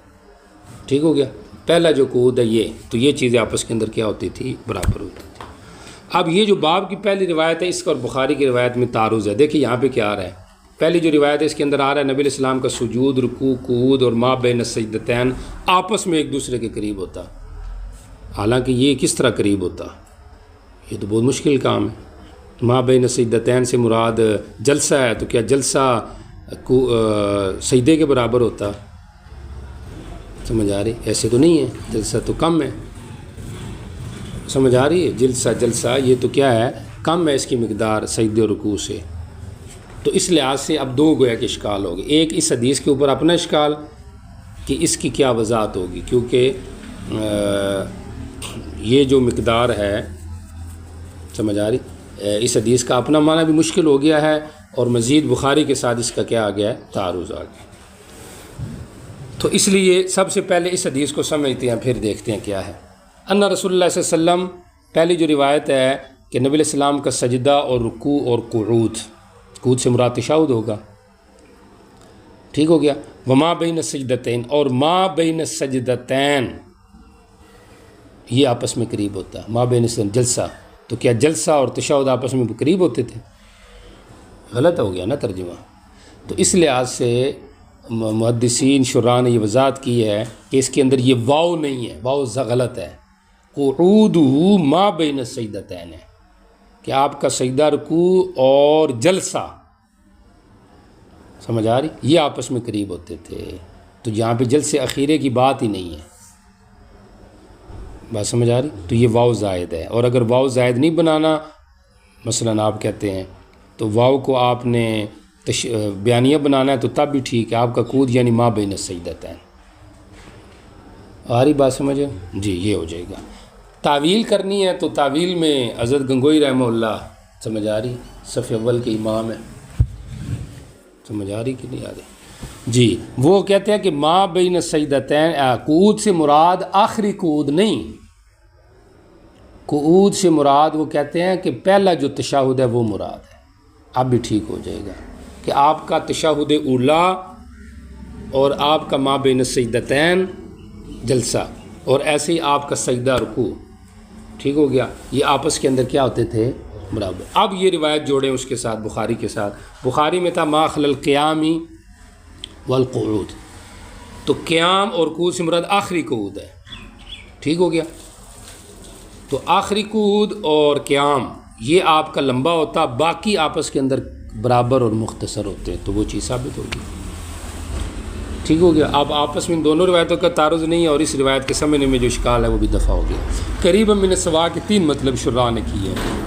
ٹھیک ہو گیا، پہلا جو قعود ہے یہ، تو یہ چیزیں آپس کے اندر کیا ہوتی تھی، برابر ہوتی تھی۔ اب یہ جو باب کی پہلی روایت ہے اس کا اور بخاری کی روایت میں تعارض ہے، دیکھیں یہاں پہ کیا آ رہا ہے، پہلی جو روایت ہے اس کے اندر آ رہا ہے نبی علیہ السلام کا سجود، رکوع، قعود اور ما بین السجدتین آپس میں ایک دوسرے کے قریب ہوتا، حالانکہ یہ کس طرح قریب ہوتا، یہ تو بہت مشکل کام ہے۔ ما بین السجدتین سے مراد جلسہ ہے، تو کیا جلسہ سجدے کے برابر ہوتا؟ سمجھ آ رہی؟ ایسے تو نہیں ہے، جلسہ تو کم ہے، سمجھ آ رہی ہے؟ جلسہ یہ تو کیا ہے، کم ہے اس کی مقدار سجدے اور رکوع سے، تو اس لحاظ سے اب دو گویا کہ اشکال ہوگی، ایک اس حدیث کے اوپر اپنا اشکال کہ اس کی کیا وضاحت ہوگی، کیونکہ یہ جو مقدار ہے، سمجھ آ رہی، اس حدیث کا اپنا معنی بھی مشکل ہو گیا ہے، اور مزید بخاری کے ساتھ اس کا کیا آ گیا ہے، تعارض آ گیا، تو اس لیے سب سے پہلے اس حدیث کو سمجھتے ہیں پھر دیکھتے ہیں کیا ہے۔ ان رسول اللہ صلی اللہ علیہ وسلم، پہلی جو روایت ہے کہ نبی علیہ السلام کا سجدہ اور رکوع اور قعود سے مراد تشہد ہوگا، ٹھیک ہو گیا. وما بین السجدتین، اور ما بین السجدتین یہ آپس میں قریب ہوتا ہے. ما بین جلسہ، تو کیا جلسہ اور تشہد آپس میں قریب ہوتے تھے؟ غلط ہو گیا نا ترجمہ. تو اس لحاظ سے محدثین شراح نے یہ وضاحت کی ہے کہ اس کے اندر یہ واو نہیں ہے، واو غلط ہے. قعودہ ما بین السجدتین ہے کہ آپ کا سجدہ رکوع اور جلسہ، سمجھ آ رہی، یہ آپس میں قریب ہوتے تھے. تو یہاں پہ جلسے اخیرے کی بات ہی نہیں ہے. بات سمجھ آ رہی؟ تو یہ واو زائد ہے. اور اگر واو زائد نہیں بنانا، مثلا آپ کہتے ہیں تو واو کو آپ نے بیانیہ بنانا ہے تو تب بھی ٹھیک ہے. آپ کا قعود یعنی ما بین السجدتین. آ رہی بات سمجھے؟ جی یہ ہو جائے گا. تعویل کرنی ہے تو تعویل میں حضرت گنگوئی رحمہ اللہ، سمجھ آ رہی، صف اول کے امام ہے، سمجھ آ رہی کہ نہیں آ رہی؟ جی وہ کہتے ہیں کہ ما بین السجدتین، قعود سے مراد آخری قعود نہیں، قعود سے مراد وہ کہتے ہیں کہ پہلا جو تشہد ہے وہ مراد ہے. اب بھی ٹھیک ہو جائے گا کہ آپ کا تشہد اولا اور آپ کا ما بین السجدتین جلسہ، اور ایسے ہی آپ کا سجدہ رکوع، ٹھیک ہو گیا، یہ آپس کے اندر کیا ہوتے تھے؟ برابر. اب یہ روایت جوڑیں اس کے ساتھ بخاری کے ساتھ. بخاری میں تھا ما خلی القیام والقعود، تو قیام اور قعود سے مراد آخری قعود ہے، ٹھیک ہو گیا. تو آخری قعود اور قیام یہ آپ کا لمبا ہوتا، باقی آپس کے اندر برابر اور مختصر ہوتے ہیں، تو وہ چیز ثابت ہوگی. ٹھیک ہو گیا. اب آپس میں ان دونوں روایتوں کا تعارض نہیں ہے، اور اس روایت کے سمجھنے میں جو اشکال ہے وہ بھی دفع ہو گیا. قریبا من السوا کے 3 مطلب شراح نے کیے ہیں.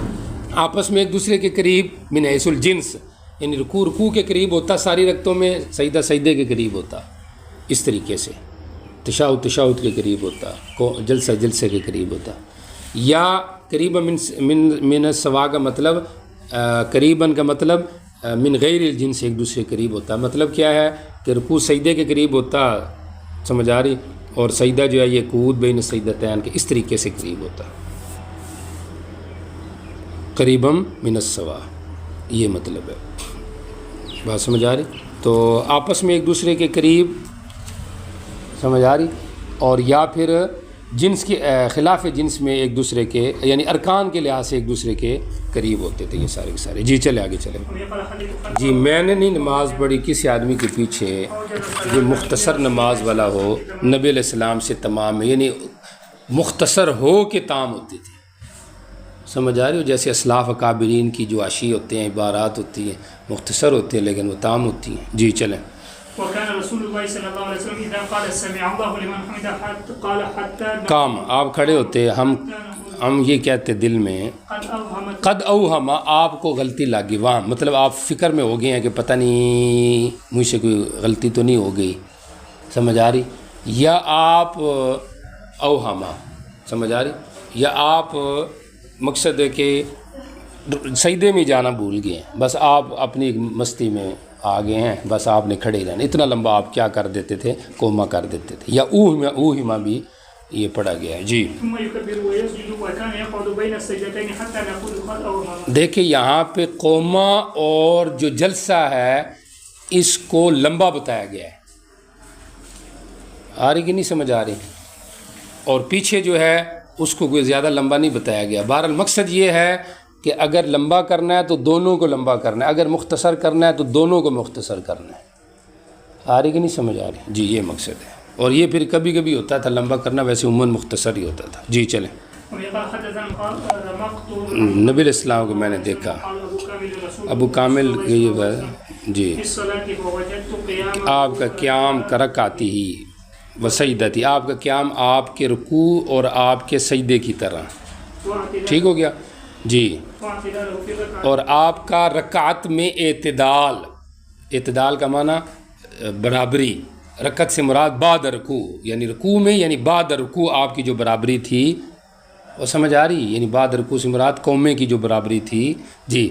آپس میں ایک دوسرے کے قریب من حیث الجنس، یعنی رکوع کے قریب ہوتا ساری رکعتوں میں، سجدہ سجدے کے قریب ہوتا، اس طریقے سے تشہد کے قریب ہوتا، جلسہ جلسے کے قریب ہوتا. یا قریبا من السوا کا مطلب، قریباً کا مطلب من غیر الجنس، ایک دوسرے کے قریب ہوتا. مطلب کیا ہے کہ رکوع سجدے کے قریب ہوتا، سمجھ آ رہی، اور سجدہ جو ہے یہ قعود بین السجدتین کے اس طریقے سے قریب ہوتا. قریبا من السوا یہ مطلب ہے. بات سمجھ آ رہی؟ تو آپس میں ایک دوسرے کے قریب، سمجھ آ رہی، اور یا پھر جنس کے خلاف جنس میں ایک دوسرے کے، یعنی ارکان کے لحاظ سے ایک دوسرے کے قریب ہوتے تھے یہ سارے کے سارے. جی چلے آگے چلیں. جی میں نے نہیں نماز پڑھی کسی آدمی کے پیچھے جو مختصر نماز والا ہو، نبی علیہ السلام سے تمام، یعنی مختصر ہو کے تام ہوتی تھی، سمجھ آ رہی ہو، جیسے اسلاف اکابرین کی جو عشی ہوتے ہیں، عبارات ہوتی ہیں، مختصر ہوتے ہیں لیکن وہ تام ہوتی ہیں. جی چلیں. وكان رسول الله صلى الله عليه وسلم إذا قال سمع الله لمن حمده قال حتى کام آپ کھڑے ہوتے، ہم یہ کہتے دل میں قد اوہم، آپ کو غلطی لگی، وہاں مطلب آپ فکر میں ہو گئے ہیں کہ پتہ نہیں مجھ سے کوئی غلطی تو نہیں ہو گئی، سمجھ آ رہی، یا آپ اوہم، سمجھ آ رہی، یا آپ مقصد ہے کہ سجدے میں جانا بھول گئے ہیں، بس آپ اپنی مستی میں آ گئے ہیں، بس آپ نے کھڑے رہنا. اتنا لمبا آپ کیا کر دیتے تھے؟ کوما کر دیتے تھے. یا اوہما بھی یہ پڑھا گیا ہے. جی دیکھیں یہاں پہ قوما اور جو جلسہ ہے اس کو لمبا بتایا گیا ہے. آ رہی کہ نہیں سمجھ آ رہی؟ اور پیچھے جو ہے اس کو کوئی زیادہ لمبا نہیں بتایا گیا. بہرحال مقصد یہ ہے کہ اگر لمبا کرنا ہے تو دونوں کو لمبا کرنا ہے، اگر مختصر کرنا ہے تو دونوں کو مختصر کرنا ہے. آ رہی کہ نہیں سمجھ آ رہی؟ جی یہ مقصد ہے. اور یہ پھر کبھی کبھی ہوتا تھا لمبا کرنا، ویسے عموماً مختصر ہی ہوتا تھا. جی چلیں. نبی علیہ السلام کو میں نے دیکھا، ابو کامل یہ جی آپ کا قیام کرک آتی ہی وسجدتی، آپ کا قیام آپ کے رکوع اور آپ کے سجدے کی طرح، ٹھیک ہو گیا جی. اور آپ کا رکعت میں اعتدال، اعتدال کا معنی برابری، رکعت سے مراد بعد رکوع، یعنی رکوع میں یعنی بعد رکوع آپ کی جو برابری تھی وہ سمجھ آ رہی، یعنی بعد رکوع سے مراد قومے کی جو برابری تھی جی،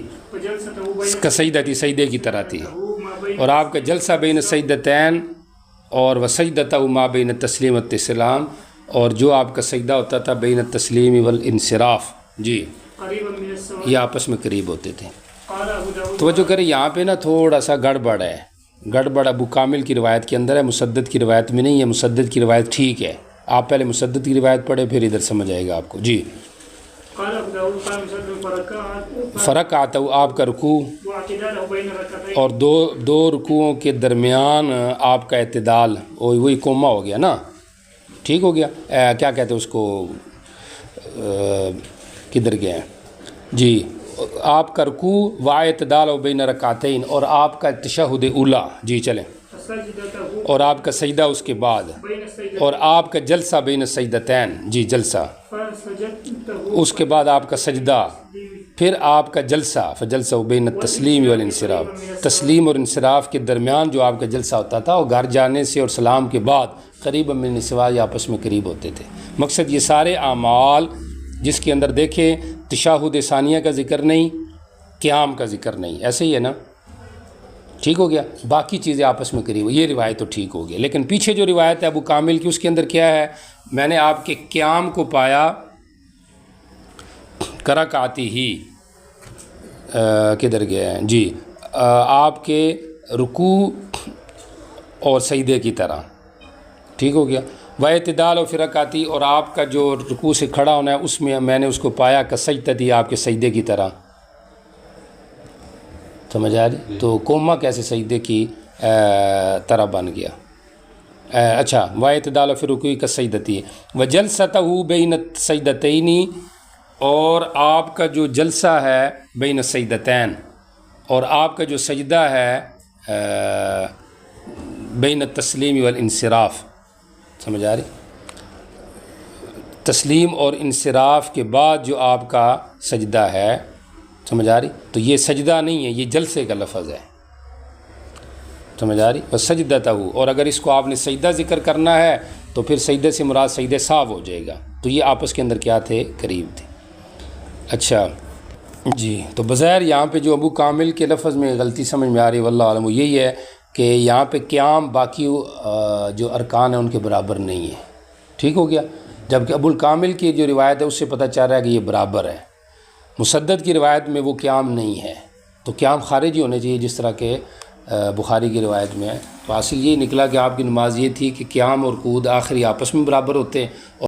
کا سجدہ تھی، سجدے کی طرح تھی. اور آپ کا جلسہ بین السجدتین اور وسجدتہ ما بین التسلیم والتسلام، اور جو آپ کا سجدہ ہوتا تھا بین التسلیم والانصراف جی، یہ آپس میں قریب ہوتے تھے. توجہ کریں یہاں پہ نا تھوڑا سا گڑبڑ ہے، گڑبڑ ابو کامل کی روایت کے اندر ہے، مسدد کی روایت میں نہیں ہے۔ مسدد کی روایت ٹھیک ہے، آپ پہلے مسدد کی روایت پڑھے پھر ادھر سمجھ آئے گا آپ کو۔ جی قال ابو داؤد قال مسدد فركعت فرق آتا ہو آپ کا رکوع واعتداله بين ركعتين، اور دو رکوعوں کے درمیان آپ کا اعتدال، وہی کوما ہو گیا نا، ٹھیک ہو گیا۔ کیا کہتے ہیں اس کو، کدھر گئے ہیں جی، آپ کا رکوع و اعتدال و بین رکعتین، اور آپ کا تشہد اولا، جی چلیں، فسجدته اور آپ کا سجدہ اس کے بعد، بين السجدتين، اور آپ کا جلسہ بین السجدتین، جی جلسہ، فسجدته اس کے بعد آپ کا سجدہ، پھر آپ کا جلسہ، فجلسہ بین التسلیم والانصراف، تسلیم اور انصراف کے درمیان جو آپ کا جلسہ ہوتا تھا وہ گھر جانے سے اور سلام کے بعد قریب من سوا یا آپس میں قریب ہوتے تھے۔ مقصد یہ سارے اعمال جس کے اندر دیکھیں تشہد ثانیہ کا ذکر نہیں، قیام کا ذکر نہیں، ایسے ہی ہے نا، ٹھیک ہو گیا، باقی چیزیں آپس میں قریب، یہ روایت تو ٹھیک ہو گئی۔ لیکن پیچھے جو روایت ہے ابو کامل کی، اس کے اندر کیا ہے، میں نے آپ کے قیام کو پایا کرکعتی ہی، کدھر گئے ہیں جی، آپ کے رکوع اور سجدے کی طرح، ٹھیک ہو گیا۔ و اعتدال و فرقاتی، اور آپ کا جو رکوع سے کھڑا ہونا ہے اس میں نے اس کو پایا کہ سجدتی، آپ کے سجدے کی طرح، سمجھ آ رہی؟ تو کوما کیسے سجدے کی طرح بن گیا؟ اچھا، و اعتدال و فرقی کا سجدتی و جلسۃ بین السجدتین، اور آپ کا جو جلسہ ہے بین السجدتین، اور آپ کا جو سجدہ ہے بین التسلیم والانصراف، سمجھ آ رہی؟ تسلیم اور انصراف کے بعد جو آپ کا سجدہ ہے، سمجھ آ رہی؟ تو یہ سجدہ نہیں ہے، یہ جلسے کا لفظ ہے، سمجھ آ رہی؟ بس سجدتہ، اور اگر اس کو آپ نے سجدہ ذکر کرنا ہے تو پھر سجدے سے مراد سجدے صاف ہو جائے گا، تو یہ آپس کے اندر کیا تھے، قریب تھے۔ اچھا جی، تو بظاہر یہاں پہ جو ابو کامل کے لفظ میں غلطی سمجھ میں آ رہی ہے واللہ عالم، وہ یہی ہے کہ یہاں پہ قیام باقی جو ارکان ہیں ان کے برابر نہیں ہے، ٹھیک ہو گیا، جبکہ ابو الکامل کی جو روایت ہے اس سے پتہ چل رہا ہے کہ یہ برابر ہے۔ مسدد کی روایت میں وہ قیام نہیں ہے، تو قیام خارجی ہونے چاہیے جس طرح کہ بخاری کی روایت میں ہے۔ تو حاصل یہ نکلا کہ آپ کی نماز یہ تھی کہ قیام اور قعود آخری آپس میں برابر ہوتے ہیں،